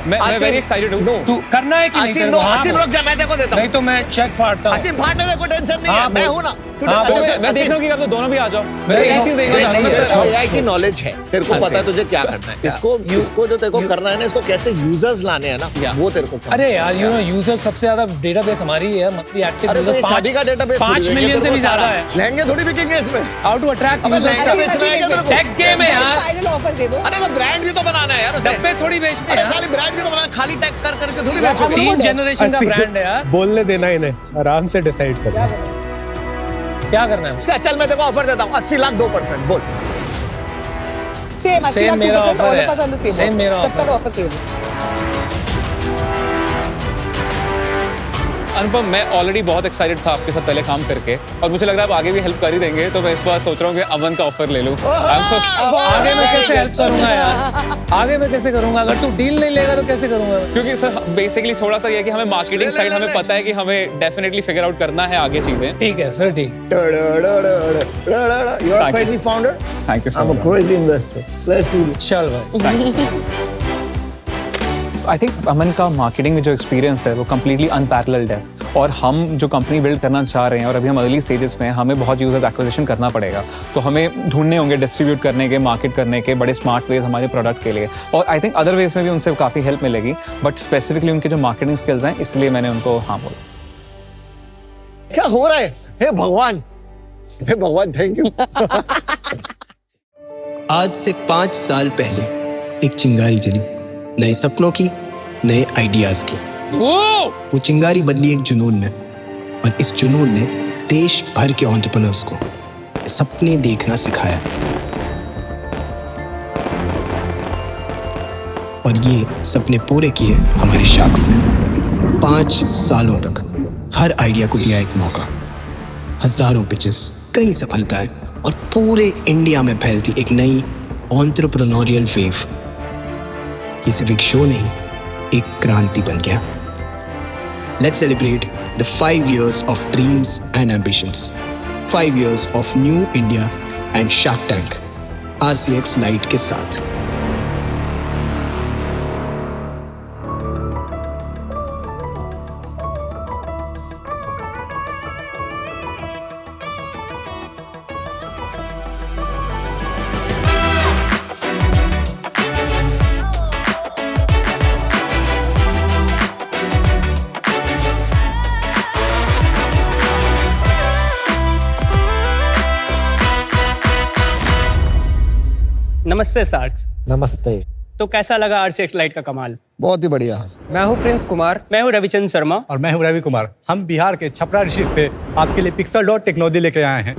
मैं वेरी एक्साइटेड हूँ। तू करना है कि नहीं तेरे को? असीम रुक जा, मैं देखो देता हूँ। नहीं तो मैं चेक फाड़ता हूँ। असीम फाड़ने में कोई टेंशन नहीं है, मैं हूँ ना। मैं देख रहा हूँ कि आप लोग दोनों भी आ जाओ। मैं एक चीज देखना चाह रहा हूँ। AI की नॉलेज है, तेरे को पता है तुझे क्या करना है। इसको जो तेरे को करना है ना, इसको कैसे यूजर्स लाने हैं ना, वो तेरे को। अरे यार, you know यूजर सबसे ज्यादा डेटाबेस हमारी है, मंथली एक्टिव यूजर शादी का डेटाबेस 5 मिलियन से भी ज्यादा है। लहंगे थोड़ी बिकेंगे इसमें। How to attract users? Tech game है यार। फाइनल ऑफर्स दे दो। अरे तो ब्रांड भी तो बनाना है यार उसे। डब्बे थोड़ी बेचने हैं। खाली ब्रांड भी तो बनाना, खाली टैग कर करके थोड़ी बेचोगे। 3 जनरेशन का ब्रांड है यार। बोलने देना इन्हें, आराम से डिसाइड कर। क्या करना है? चल मैं देखो ऑफर देता हूँ 80 लाख 2%। बोल। Same मेरा ऑफर all है। of us on the same Same offer. मेरा सबका ऑफर। ऑफर सेम है। अनुपम, मैं ऑलरेडी बहुत एक्साइटेड था आपके साथ पहले काम करके, और मुझे लग रहा है आप आगे भी हेल्प कर ही देंगे। तो मैं इस बार सोच रहा हूँ कि अमन का ऑफर ले लूँ। आगे मैं कैसे हेल्प करूंगा यार? आगे मैं कैसे करूंगा? अगर तू डील नहीं लेगा तो कैसे करूंगा? क्योंकि सर बेसिकली थोड़ा सा ये है कि हमें मार्केटिंग साइड हमें पता है कि हमें डेफिनेटली फिगर आउट करना है आगे चीजें। ठीक है, फिर ठीक। You are a crazy founder. Thank you so I'm a much. crazy investor. Let's do this. चल भाई। आई थिंक अमन का मार्केटिंग में जो एक्सपीरियंस है वो कम्प्लीटली अनपैरेलल्ड है। और हम जो कंपनी बिल्ड करना चाह रहे हैं और अभी हम अर्ली स्टेजेस में हैं, हमें बहुत यूजर्स एक्विजिशन करना पड़ेगा। तो हमें ढूंढने होंगे डिस्ट्रीब्यूट करने के, मार्केट करने के बड़े स्मार्ट वेज हमारे प्रोडक्ट के लिए, और आई थिंक अदर वेज में भी उनसे काफ़ी हेल्प मिलेगी, बट स्पेसिफिकली उनके जो मार्केटिंग स्किल्स हैं इसलिए मैंने उनको हाँ बोला। क्या हो रहा है? हे भगवान, थैंक यू। आज से 5 साल पहले एक चिंगारी जली, नए सपनों की, नए आइडियाज की। वो चिंगारी बदली एक जुनून में, और इस जुनून ने देश भर के एंटरप्रेन्योर्स को सपने देखना सिखाया। और ये सपने पूरे किए हमारे शार्क्स ने। 5 सालों तक हर आइडिया को दिया एक मौका, हजारों पिचेस, कई सफलताएं, और पूरे इंडिया में फैलती एक नई एंटरप्रेन्योरियल वेव। ये सिर्फ एक शो नहीं, एक क्रांति बन गया। Let's celebrate the 5 years of dreams and ambitions. 5 years of New India and Shark Tank, RCX Lite के साथ। नमस्ते सार्क्स। नमस्ते। तो कैसा लगा RCX लाइट का कमाल? बहुत ही बढ़िया। मैं हूँ प्रिंस कुमार। मैं हूँ रविचंद्र शर्मा। और मैं हूँ रवि कुमार। हम बिहार के छपरा डिस्ट्रिक्ट से आपके लिए पिक्सल डॉट टेक्नोलॉजी लेके आए हैं।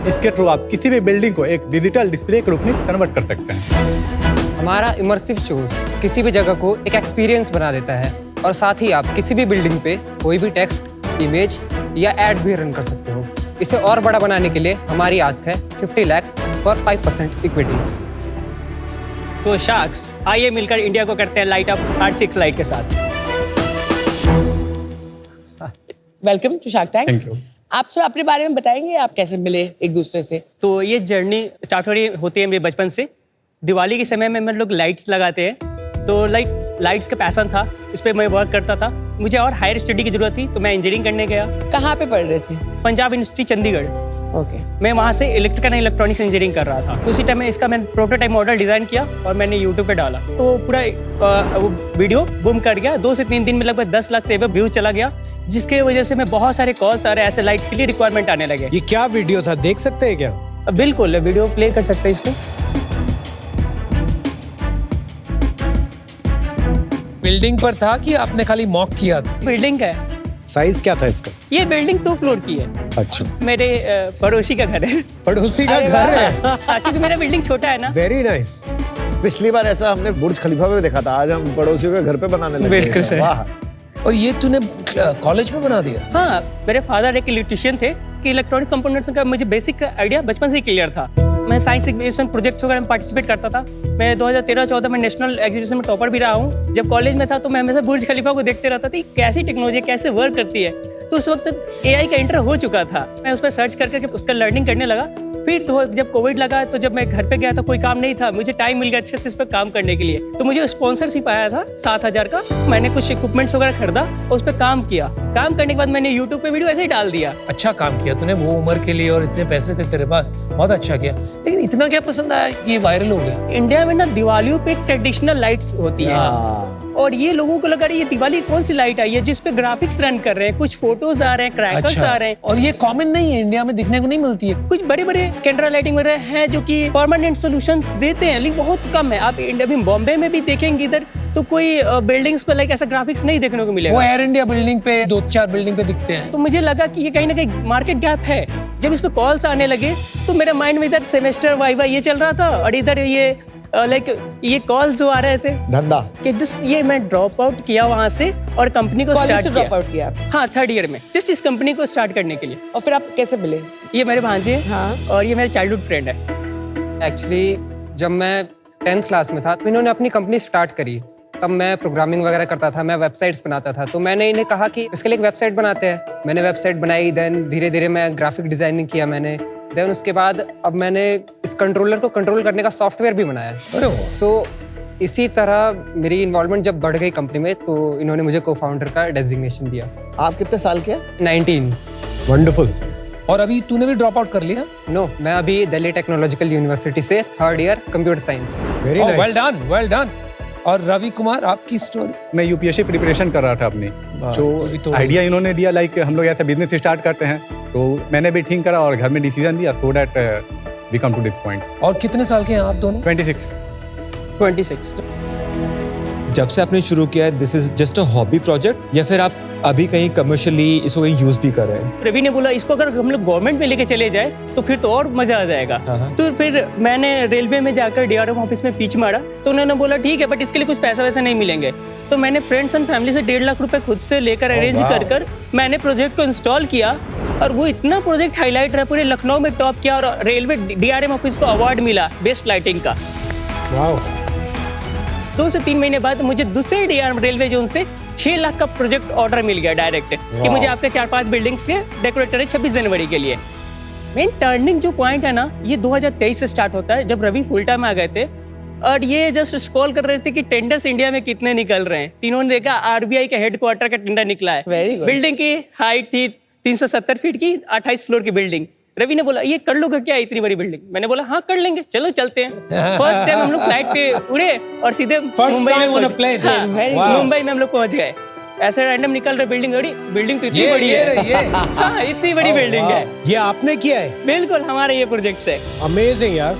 इसके थ्रू आप किसी भी बिल्डिंग को एक डिजिटल डिस्प्ले के रूप में कन्वर्ट कर सकते हैं। हमारा इमर्सिव शोज किसी भी जगह को एक एक्सपीरियंस बना देता है, और साथ ही आप किसी भी बिल्डिंग पे कोई भी टेक्स्ट, इमेज या एड भी रन कर सकते हो। इसे और बड़ा बनाने के लिए हमारी आस्क है 50 लाख फॉर 5% इक्विटी। तो शार्क्स, आइए मिलकर इंडिया को करते हैं लाइट अप RCX लाइट के साथ। Welcome to Shark Tank. Thank you. आप थोड़ा अपने बारे में बताएंगे, आप कैसे मिले एक दूसरे से? तो ये जर्नी स्टार्ट हो रही होती है मेरे बचपन से। दिवाली के समय में हम लोग लाइट्स लगाते हैं, तो लाइट्स का पैशन था, इस पर मैं वर्क करता था। मुझे और हायर स्टडी की जरूरत थी, तो मैं इंजीनियरिंग करने गया। कहाँ पे पढ़ रहे थे? पंजाब यूनिवर्सिटी चंडीगढ़। ओके। मैं वहाँ से इलेक्ट्रिकल एंड इलेक्ट्रॉनिक्स इंजीनियरिंग कर रहा था। उसी टाइम में इसका मैंने प्रोटोटाइप मॉडल डिजाइन किया और मैंने यूट्यूब पे डाला, तो पूरा वीडियो बूम कर गया। 2 से 3 दिन में लगभग 10 लाख से व्यूज चला गया, जिसके वजह से मैं बहुत सारे कॉल्स आ रहे, ऐसे लाइट्स के लिए रिक्वायरमेंट आने लगे। ये क्या वीडियो था, देख सकते हैं क्या? बिल्कुल, वीडियो प्ले कर सकते हैं इसको। बिल्डिंग पर था कि आपने खाली मॉक किया था? बिल्डिंग है। साइज क्या था इसका? ये बिल्डिंग 2 फ्लोर की है। अच्छा। मेरे पड़ोसी का घर है। पड़ोसी का घर है? क्योंकि मेरा बिल्डिंग छोटा है ना। Very nice. पिछली बार ऐसा हमने बुर्ज खलीफा में देखा था, आज हम पड़ोसियों के घर पे बनाने लगे। बिल्कुल सही। वाह। और ये तूने कॉलेज में बना दिया? हाँ, मेरे फादर एक इलेक्ट्रिशियन थे कि इलेक्ट्रॉनिक कंपोनेंट्स का मुझे बेसिक आइडिया बचपन से ही क्लियर था। मैं साइंस एग्जीबिशन प्रोजेक्ट्स वगैरह में पार्टिसिपेट करता था। मैं 2013-14 में नेशनल एग्जीबिशन में टॉपर भी रहा हूँ। जब कॉलेज में था तो मैं हमेशा बुर्ज खलीफा को देखते रहता था, कैसी टेक्नोलॉजी कैसे वर्क करती है। तो उस वक्त AI का इंटर हो चुका था। मैं उस पर सर्च करके उसका लर्निंग करने लगा। फिर तो जब कोविड लगा, तो जब मैं घर पे गया तो कोई काम नहीं था, मुझे टाइम मिल गया अच्छे से इस पर काम करने के लिए। तो मुझे स्पॉन्सरशिप आया था 7,000 का। मैंने कुछ इक्विपमेंट्स वगैरह खरीदा और उस पर काम किया। काम करने के बाद मैंने यूट्यूब पे वीडियो ऐसे ही डाल दिया। अच्छा काम किया तूने, वो उम्र के लिए, और इतने पैसे थे तेरे पास, बहुत अच्छा किया। लेकिन इतना क्या पसंद आया कि ये वायरल हो गया? इंडिया में ना दिवालियों पे ट्रेडिशनल लाइट्स होती है, और ये लोगों को लगा ये दिवाली कौन सी लाइट आई है जिसपे ग्राफिक्स रन कर रहे हैं, कुछ फोटोज आ रहे हैं, क्रैकर्स आ रहे हैं। और ये कॉमन नहीं है, इंडिया में दिखने को नहीं मिलती है। कुछ बड़े बड़े कैंडल लाइटिंग वगैरह हैं जो कि परमानेंट सोल्यूशन देते हैं, लेकिन बहुत कम है। आप इंडिया में बॉम्बे में भी देखेंगे इधर तो कोई बिल्डिंग्स पे लाइक ऐसा ग्राफिक्स नहीं देखने को मिलेगा। वो एयर इंडिया बिल्डिंग पे 2-4 बिल्डिंग पे दिखते हैं। तो मुझे लगा कि ये कहीं ना कहीं मार्केट गैप है। जब इस पे कॉल्स आने लगे तो मेरे माइंड में इधर सेमेस्टर वाइवा ये चल रहा था, और इधर ये लाइक ये कॉल जो आ रहे थे धंधा कि जस्ट ये मैं ड्रॉप आउट किया वहाँ से और कंपनी को स्टार्ट किया। ड्रॉप आउट किया? हाँ, 3rd ईयर में, जस्ट इस कंपनी को स्टार्ट करने के लिए। और फिर आप कैसे मिले? ये मेरे भांजे हैं। हाँ। और ये मेरे चाइल्डहुड फ्रेंड है। एक्चुअली जब मैं 10th क्लास में था तो इन्होंने अपनी कंपनी स्टार्ट करी। तब मैं प्रोग्रामिंग वगैरह करता था, मैं वेबसाइट्स बनाता था। तो मैंने इन्हें कहा कि इसके लिए एक वेबसाइट बनाते हैं। मैंने वेबसाइट बनाई, देन धीरे धीरे मैं ग्राफिक डिजाइनिंग किया मैंने। देन उसके बाद अब मैंने इस कंट्रोलर को कंट्रोल करने का सॉफ्टवेयर भी बनाया। सो इसी तरह मेरी इन्वॉल्वमेंट जब बढ़ गई कंपनी में तो इन्होंने मुझे को फाउंडर का डेजिग्नेशन दिया। आप कितने साल के हैं? 19। वंडरफुल। और अभी तूने भी ड्रॉप आउट कर लिया? नो, मैं अभी दिल्ली टेक्नोलॉजिकल यूनिवर्सिटी से 3rd year computer science. Very nice. Well done, well done. और रवि कुमार, आपकी स्टोरी? मैं यूपीएससी प्रिपरेशन कर रहा था अपनी, जो आइडिया इन्होंने दिया, लाइक हम लोग ऐसा बिजनेस स्टार्ट करते हैं, तो मैंने भी थिंक करा और घर में डिसीजन दिया, so that we come to this point. और कितने साल के हैं आप दोनों? 26। जब से आपने शुरू किया है, this is just a hobby project या फिर आप अभी कहीं कमर्शियली इसको कहीं यूज भी कर रहे हैं? रवि ने बोला इसको अगर हम लोग गवर्नमेंट में लेके चले जाए तो फिर तो और मजा आ जाएगा। तो फिर मैंने रेलवे में जाकर डीआरएम ऑफिस में पिच मारा, तो उन्होंने बोला ठीक है बट इसके लिए कुछ पैसा वैसा नहीं मिलेंगे। तो मैंने फ्रेंड्स एंड फैमिली से 1.5 लाख रुपए खुद से लेकर अरेंज कर मैंने प्रोजेक्ट को इंस्टॉल किया, और वो इतना प्रोजेक्ट हाईलाइट रहा, पूरे लखनऊ में टॉप किया और रेलवे डीआरएम ऑफिस को अवार्ड मिला बेस्ट लाइटिंग का। 2 से 3 महीने बाद मुझे दूसरे डीआरएम रेलवे जोन से 6 लाख का प्रोजेक्ट ऑर्डर मिल गया डायरेक्ट, कि मुझे आपके 4-5 बिल्डिंग्स के डेकोरेटर है 26 जनवरी के लिए। मेन टर्निंग जो पॉइंट है ना, ये 2023 से स्टार्ट होता है, जब रवि फुल टाइम आ गए थे और ये जस्ट स्क्रॉल कर रहे थे कि टेंडर्स इंडिया में कितने निकल रहे हैं। तीनों ने देखा आरबीआई के हेडक्वार्टर का टेंडर निकला है। बिल्डिंग की हाइट थी 370 फीट की, 28 फ्लोर की बिल्डिंग। रवि ने बोला ये कर लोगे क्या इतनी बड़ी बिल्डिंग? मैंने बोला हाँ कर लेंगे, चलो चलते हैं। फर्स्ट टाइम हम लोग फ्लाइट पे उड़े और सीधे मुंबई में हम लोग पहुंच गए। ऐसे रैंडम निकल रहे, बिल्डिंग तो इतनी बड़ी है। हाँ, इतनी बड़ी बिल्डिंग है। ये आपने किया है? बिल्कुल, हमारे ये प्रोजेक्ट है। अमेजिंग यार,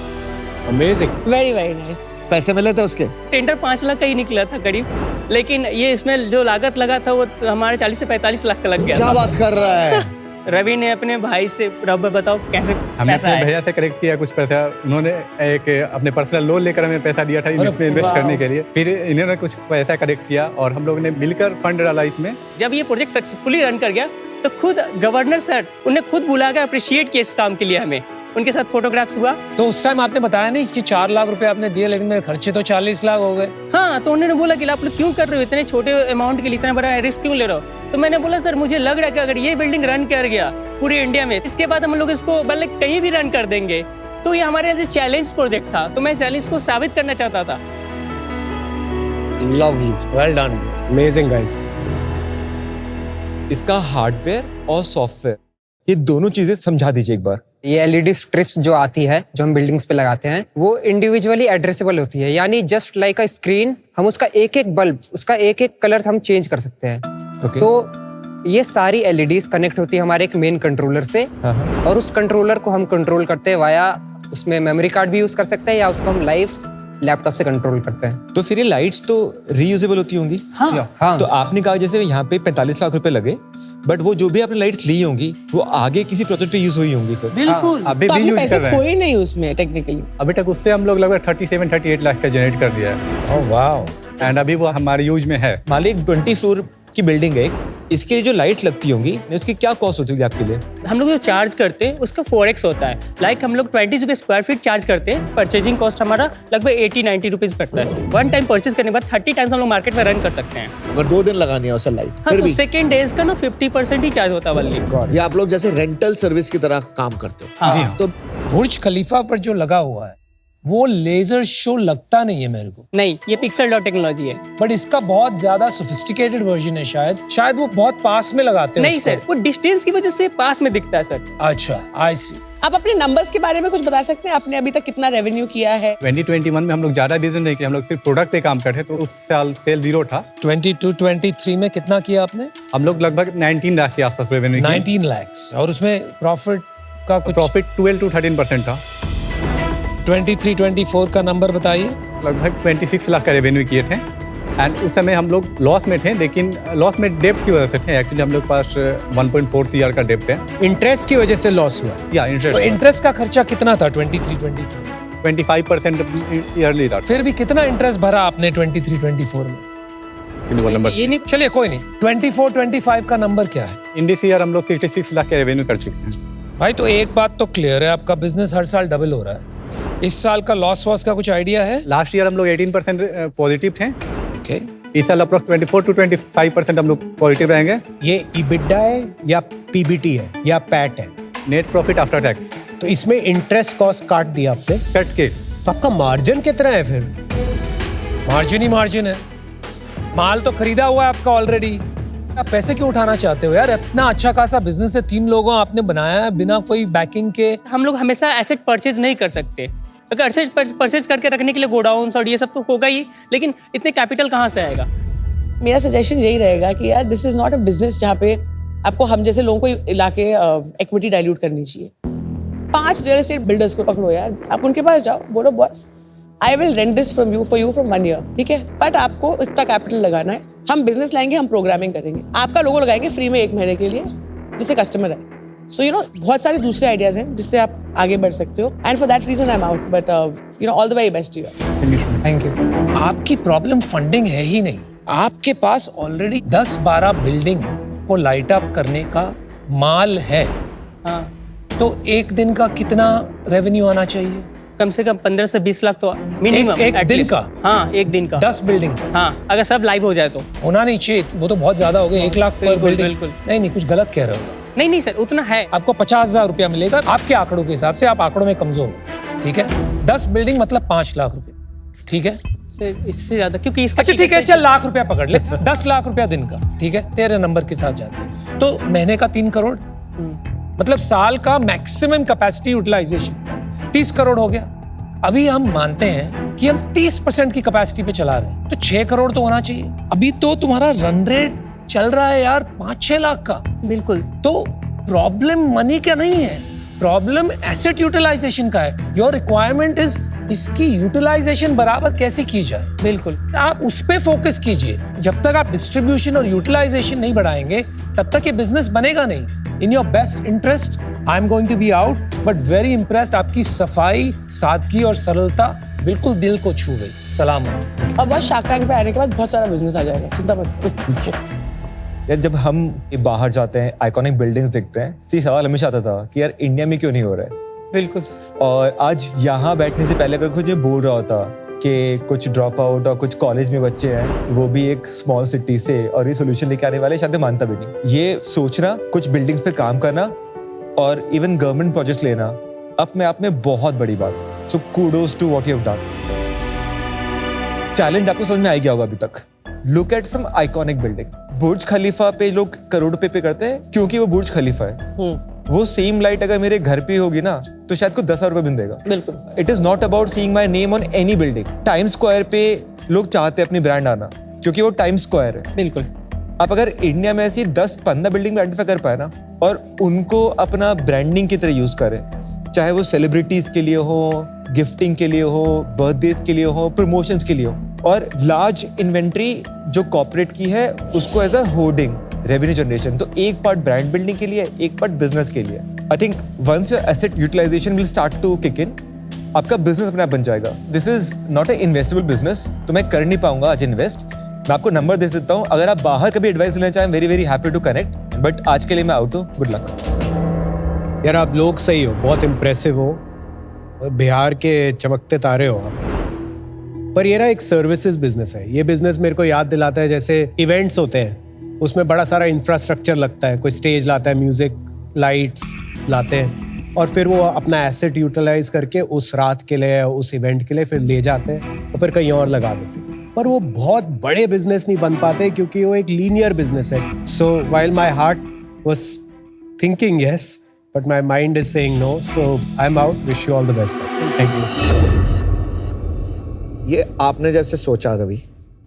अमेजिंग। Very very nice. पैसे मिले थे उसके? टेंडर 5 लाख का ही निकला था करीब, लेकिन ये इसमें जो लागत लगा था वो हमारे 40 से 45 लाख का लग गया। क्या बात कर रहा है? रवि ने अपने भाई से, रब बताओ कैसे हमने पैसा अपने आया? भैया से कलेक्ट किया कुछ पैसा, उन्होंने एक अपने पर्सनल लोन लेकर हमें पैसा दिया था इसमें इन्वेस्ट करने के लिए, फिर इन्होंने कुछ पैसा कलेक्ट किया और हम लोग ने मिलकर फंड डाला इसमें। जब ये प्रोजेक्ट सक्सेसफुली रन कर गया तो खुद गवर्नर सर उन्हें खुद बुला कर अप्रिशिएट किया इस काम के लिए हमें, उनके साथ फोटोग्राफ्स हुआ। तो उस टाइम आपने बताया नहीं कि 4 लाख रुपए आपने दिए, लेकिन मेरे खर्चे तो 40 लाख हो गए। हाँ, तो उन्होंने बोला कि आप लोग क्यों कर रहे हो इतने छोटे अमाउंट के लिए, इतना बड़ा रिस्क क्यों ले रहे हो? तो मैंने बोला सर मुझे लग रहा है कि अगर ये बिल्डिंग रन कर गया पूरे इंडिया में, इसके बाद हम लोग इसको मतलब कहीं भी रन कर देंगे। तो ये हमारे यहाँ चैलेंज प्रोजेक्ट था, तो मैं चैलेंज को साबित करना चाहता था। Lovely, well done, amazing guys. इसका हार्डवेयर और सॉफ्टवेयर, ये दोनों चीजें समझा दीजिए एक बार। ये एलईडी स्ट्रिप्स जो आती है, जो हम बिल्डिंग्स पे लगाते हैं, वो इंडिविजुअली एड्रेसेबल होती है, यानी जस्ट लाइक अ स्क्रीन, हम उसका एक एक बल्ब, उसका एक एक कलर हम चेंज कर सकते हैं। तो ये सारी एलईडीज कनेक्ट होती है हमारे एक मेन कंट्रोलर से, और उस कंट्रोलर को हम कंट्रोल करते हैं वाया, उसमें मेमोरी कार्ड भी यूज कर सकते हैं या उसको हम लाइव लैपटॉप से कंट्रोल करते हैं। तो फिर ये लाइट्स तो रीयूजेबल होती होंगी? हाँ। तो आपने कहा जैसे यहाँ पे 45 लाख रुपए लगे, बट वो जो भी आपने लाइट्स ली होंगी वो आगे किसी प्रोजेक्ट पे यूज हुई होंगी फिर? बिल्कुल, अभी तो भी आपने यूज पैसे कर रहे खोए हैं। नहीं उसमें टेक्निकली? अभी तक उससे हम लोग लगभग 37-38 लाख का जनरेट कर दिया है। Oh wow. एंड अभी वो हमारे यूज में है। मान लीजिए 20 फ्लोर की बिल्डिंग है, इसके लिए जो लाइट लगती होंगी उसकी क्या कॉस्ट होती होगी आपके लिए? हम लोग जो चार्ज करते हैं उसका 4x होता है। लाइक हम लोग 20 रुपये स्क्वायर फीट चार्ज करते हैं, परचेजिंग कॉस्ट हमारा लगभग 80-90 रुपीज पड़ता है। 1 टाइम परचेज करने के बाद 30 टाइम्स हम लोग मार्केट में रन कर सकते हैं। अगर 2 दिन लगानी है उसे लाइट, हाँ, फिर तो भी सेकेंड डेज का ना 50% ही चार्ज होता है वाली। ये आप लोग जैसे रेंटल सर्विस की तरह काम करते हो? हाँ। तो बुर्ज खलीफा पर जो लगा हुआ है वो लेजर शो लगता नहीं है मेरे को। नहीं, ये पिक्सल डॉट टेक्नोलॉजी है। बट इसका बहुत ज्यादा सोफिस्टिकेटेड वर्जन है, शायद वो बहुत पास में लगाते हैं। नहीं सर, वो डिस्टेंस की वजह से पास में दिखता है सर। अच्छा, आई सी। आप अपने नंबर्स के बारे में कुछ बता सकते हैं? आपने अभी तक कितना रेवेन्यू किया है? 2021 में हम लोग ज्यादा बिजनेस नहीं किया, हम लोग सिर्फ प्रोडक्ट पे काम करते हैं, तो उस साल सेल 0 था। 22-23 में कितना किया आपने? हम लोग लगभग 19 लाख के आसपास रेवेन्यू 19 लाख, और उसमें प्रॉफिट का कुछ? प्रॉफिट 12-13% था। 23-24 का नंबर बताइए। लगभग 26 लाख का रेवेन्यू किए थे, एंड उस समय हम लोग लॉस में थे, लेकिन लॉस में डेप्ट की वजह से थे। एक्चुअली हम लोग पास 1.4 CR का डेप्ट है। इंटरेस्ट की वजह से लॉस हुआ? या इंटरेस्ट। तो इंटरेस्ट का खर्चा कितना था 23-24? 25% ईयरली था। फिर भी कितना इंटरेस्ट भरा आपने 23-24 में? ये नहीं, चलिए कोई नहीं। 24-25 का नंबर क्या है? इन दिस ईयर हम लोग 66 लाख के रेवेन्यू कर चुके हैं। भाई तो एक बात तो क्लियर है, आपका बिजनेस हर साल डबल हो रहा है। इस साल का लॉस वॉस का कुछ आइडिया है? लास्ट ईयर हम लोग 18% पॉजिटिव थे। ओके। इस साल अप्रोक्स 24-25% हम लोग पॉजिटिव रहेंगे। ये EBITDA है या PBT है या पैट है? Net profit after tax. तो इसमें इंटरेस्ट कॉस्ट काट दिया आपने? कट के। तो आपका मार्जिन कितना है फिर? मार्जिन ही मार्जिन है, माल तो खरीदा हुआ है आपका ऑलरेडी। आप पैसे क्यों उठाना चाहते हो यार? इतना अच्छा खासा बिजनेस है, 3 लोगों आपने बनाया है बिना कोई बैकिंग के। हम लोग हमेशा एसेट परचेज नहीं कर सकते, अगर एसेट परचेज करके रखने के लिए गोडाउन्स और ये सब तो होगा ही, लेकिन इतने कैपिटल कहाँ से आएगा? मेरा सजेशन यही रहेगा कि यार this is not a business जहाँ पे आपको हम जैसे लोगों को लाके इक्विटी डाइल्यूट करनी चाहिए। 5 रियल एस्टेट बिल्डर्स को पकड़ो यार, आप उनके पास जाओ, बोलो boss I will rent this from you from 1 year, ठीक है, बट आपको इतना कैपिटल लगाना है, हम बिजनेस लाएंगे, हम प्रोग्रामिंग करेंगे, आपका लोगो लगाएंगे फ्री में 1 महीने के लिए जिससे कस्टमर है। सो यू नो बहुत सारे दूसरे आइडियाज हैं जिससे आप आगे बढ़ सकते हो, and for that reason I am out, but you know all the very best to you. Thank you. आपकी प्रॉब्लम फंडिंग है ही नहीं, आपके पास ऑलरेडी 10-12 बिल्डिंग को लाइट अप करने का माल है। हाँ, तो एक दिन का कितना रेवेन्यू आना चाहिए? कम से कम 15 से 20 लाख तो मिनिमम। एक दिन का? हाँ, एक दिन का 10 बिल्डिंग का? हाँ, अगर सब लाइव हो जाए तो। होना नहीं चाहिए, वो तो बहुत ज्यादा हो गया, 1 लाख पर बिल्डिंग। बिल्कुल। नहीं, कुछ गलत कह रहे हो। नहीं सर, उतना है। आपको 50,000 रुपया मिलेगा आपके आंकड़ों के हिसाब से, आप आंकड़ों में कमजोर हो, ठीक है। 10 बिल्डिंग मतलब 5 लाख रुपए, ठीक है। इससे ज्यादा क्योंकि इसका अच्छा ठीक है, चल लाख रुपया पकड़ ले। 10 लाख रुपया दिन का, ठीक है, तेरे नंबर के साथ जाते हैं तो महीने का 3 करोड़, मतलब साल का मैक्सिमम कैपेसिटी यूटिलाइजेशन 30 करोड़ हो गया। अभी हम मानते हैं कि हम 30% की कैपेसिटी पे चला रहे हैं, तो 6 करोड़ तो होना चाहिए। अभी तो तुम्हारा रन रेट चल रहा है यार 5-6 लाख का। बिल्कुल। तो प्रॉब्लम मनी का नहीं है, प्रॉब्लम एसेट यूटिलाइजेशन का है। योर रिक्वायरमेंट इज इसकी यूटिलाइजेशन बराबर कैसे की जाए। बिल्कुल, आप उस पे फोकस कीजिए। जब तक आप डिस्ट्रीब्यूशन और यूटिलाइजेशन नहीं बढ़ाएंगे तब तक ये बिजनेस बनेगा नहीं। In your best interest I am going to be out, but very impressed. आपकी सफाई, सादगी और सरलता बिल्कुल दिल को छू गई। सलाम। और बस शार्क टैंक पे आने के बाद बहुत सारा बिजनेस आ जाएगा, चिंता मत करो। यार जब हम बाहर जाते हैं, आइकॉनिक बिल्डिंग्स देखते हैं, तो सवाल हमेशा आता था कि यार इंडिया में क्यों नहीं हो रहा है। बिल्कुल। और आज यहाँ बैठने से पहले अगर कुछ ये बोल रहा होता कि कुछ ड्रॉप आउट और कुछ कॉलेज में बच्चे हैं, वो भी एक स्मॉल सिटी से और ये सोल्यूशन लेके आने वाले, शायद मानता भी नहीं। ये सोचना, कुछ बिल्डिंग्स पे काम करना और इवन गवर्नमेंट प्रोजेक्ट्स लेना अपने आप में बहुत बड़ी बात है। So kudos to what you have done. Challenge आपको समझ में आ गया होगा अभी तक। Look at some iconic building. Burj Khalifa पे लोग करोड़ रुपए पे करते हैं क्योंकि वो बुर्ज खलीफा है। वो सेम लाइट अगर मेरे घर पे होगी ना तो शायद को 10,000 रुपए मिल देगा। बिल्कुल। It is not about seeing my name on any building. Times square पे लोग चाहते हैं अपनी ब्रांड आना क्योंकि वो टाइम्स स्क्वायर है। बिल्कुल। आप अगर इंडिया में ऐसी 10-15 बिल्डिंग आइडेंटिफाई कर पाए ना और उनको अपना ब्रांडिंग की तरह यूज करें, चाहे वो सेलिब्रिटीज के लिए हो, गिफ्टिंग के लिए हो, बर्थडेज के लिए हो, प्रमोशंस के लिए हो, और लार्ज इन्वेंट्री जो कॉर्पोरेट की है उसको as a hoarding revenue generation, तो एक पार्ट ब्रांड बिल्डिंग के लिए, एक पार्ट बिजनेस के लिए। I think once your asset utilisation will start to kick in, आपका बिजनेस अपने आप बन जाएगा। This is not a investable business, तो मैं कर नहीं पाऊंगा आज इन्वेस्ट। मैं आपको नंबर दे सकता हूँ, अगर आप बाहर कभी एडवाइस लेना चाहें, very very happy to connect, but आज के लिए मैं आउट हूँ। Good luck. यार आप लोग सही हो, बहुत इम्प्रेसिव हो, बिहार के चमकते तारे हो आप। पर ये ना एक सर्विसेज बिजनेस है। ये बिजनेस मेरे को याद दिलाता है जैसे इवेंट्स होते हैं, उसमें बड़ा सारा इंफ्रास्ट्रक्चर लगता है, कोई स्टेज लाता है, म्यूजिक, लाइट्स लाते हैं, और फिर वो अपना एसेट यूटिलाइज करके उस रात के लिए, उस इवेंट के लिए फिर ले जाते हैं और फिर कहीं और लगा देते हैं। पर वो बहुत बड़े बिजनेस नहीं बन पाते क्योंकि वो एक लीनियर बिजनेस है। सो while my heart was thinking yes, but my mind is saying no, so I'm out. Wish you all the best, guys. Thank you. ये आपने जैसे सोचा रवि,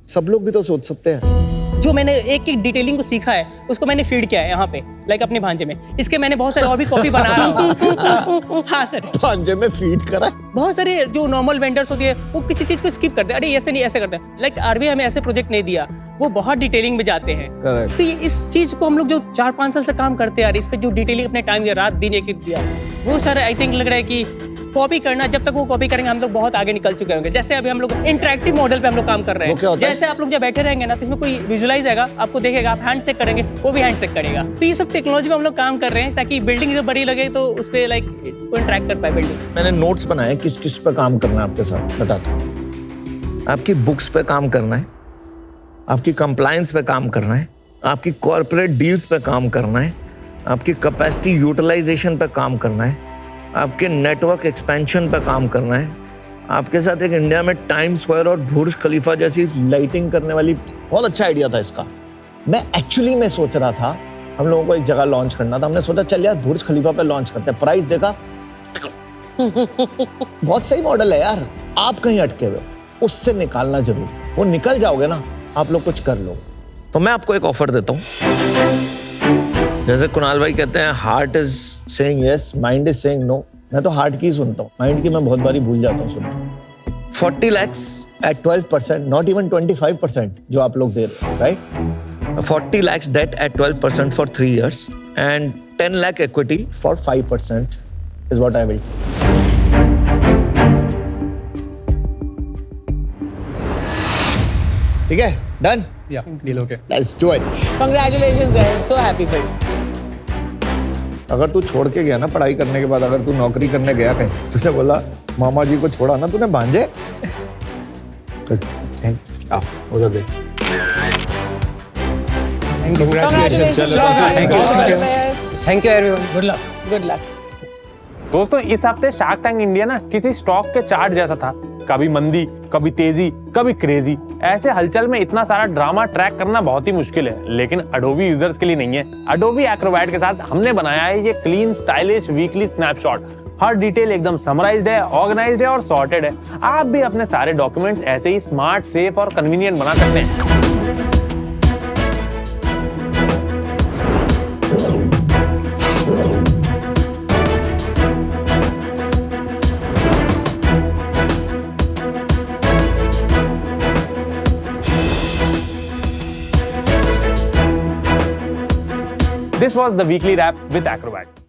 सब लोग भी तो सोच सकते हैं। जो मैंने एक एक डिटेलिंग को सीखा है उसको मैंने फीड किया है यहाँ पे, लाइक अपने भांजे में। इसके मैंने बहुत सारे और भी कॉपी बना रहा हूँ। हाँ सर, भांजे में फीड करा। बहुत सारे जो नॉर्मल वेंडर्स होती है वो किसी चीज को स्किप करते हैं, अरे ऐसे नहीं ऐसे करते हैं। लाइक आरबीआई हमें ऐसे प्रोजेक्ट नहीं दिया, वो बहुत डिटेलिंग में जाते हैं। तो ये इस चीज को हम लोग जो 4-5 साल से काम करते हैं यार, इस पे जो डिटेलिंग अपने टाइम दिया, रात दिन एक दिया, वो सर आई थिंक लग रहा है कि कॉपी करना, जब तक वो कॉपी करेंगे हम लोग बहुत आगे निकल चुके होंगे। जैसे अभी हम लोग इंटरेक्टिव मॉडल पे हम लोग काम कर रहे हैं। जैसे आप लोग जब बैठे रहेंगे ना तो इसमें कोई विजुअलाइज आएगा, आपको देखेगा, आप हैंड चेक करेंगे, वो भी हैंड चेक करेगा। तो ये सब टेक्नोलॉजी में हम लोग काम कर रहे हैं ताकि बिल्डिंग जो बड़ी लगे तो उस पर लाइक वो इंटरेक्ट कर पाए बिल्डिंग। मैंने नोट्स बनाए किस किस पे काम करना है आपके साथ, बताता हूँ। आपकी बुक्स पे काम करना है, आपकी कंप्लायंस पे काम करना है, आपकी कॉर्पोरेट डील्स पे काम करना है, आपकी कैपेसिटी यूटिलाइजेशन पे काम करना है, आपके नेटवर्क एक्सपेंशन पे काम करना है, आपके साथ एक इंडिया में टाइम स्क्वायर और बुर्ज खलीफा जैसी लाइटिंग करने वाली बहुत अच्छा आइडिया था इसका। मैं एक्चुअली में सोच रहा था हम लोगों को एक जगह लॉन्च करना था, हमने सोचा चल यार बुर्ज खलीफा पे लॉन्च करते हैं। प्राइस देखा बहुत सही मॉडल है यार, आप कहीं अटके हुए उससे निकालना जरूर, वो निकल जाओगे ना आप लोग कुछ कर लो। तो मैं आपको एक ऑफर देता हूँ, जैसे कुणाल भाई कहते हैं heart is saying yes, mind is saying no, मैं तो हार्ट की सुनता हूँ, माइंड की मैं बहुत बारी भूल जाता हूँ सुनना। 40 lakhs at 12%, not even 25% जो आप लोग दे रहे हो, right? 40 lakhs debt at 12% for 3 years and 10 lakh equity for 5% is what I will do. ठीक है, done? Yeah, deal okay. Let's do it. Congratulations guys, so happy for you. अगर तू छोड़ के गया ना पढ़ाई करने के बाद, अगर तू नौकरी करने गया कहीं, तुझे बोला मामा जी को छोड़ा ना तूने भांजे, उधर देख। Congratulations. Thank you everyone, good luck. Good luck. दोस्तों इस हफ्ते शार्क टैंक इंडिया ना किसी स्टॉक के चार्ट जैसा था, कभी मंदी, कभी तेजी, कभी क्रेजी। ऐसे हलचल में इतना सारा ड्रामा ट्रैक करना बहुत ही मुश्किल है, लेकिन अडोबी यूजर्स के लिए नहीं है। अडोबी एक्रोबैट के साथ हमने बनाया है ये क्लीन स्टाइलिश वीकली स्नैपशॉट। हर डिटेल एकदम समराइज्ड है, ऑर्गेनाइज्ड है और सॉर्टेड है। आप भी अपने सारे डॉक्यूमेंट्स ऐसे ही स्मार्ट, सेफ और कन्वीनियंट बना सकते हैं। This was the weekly wrap with Acrobat.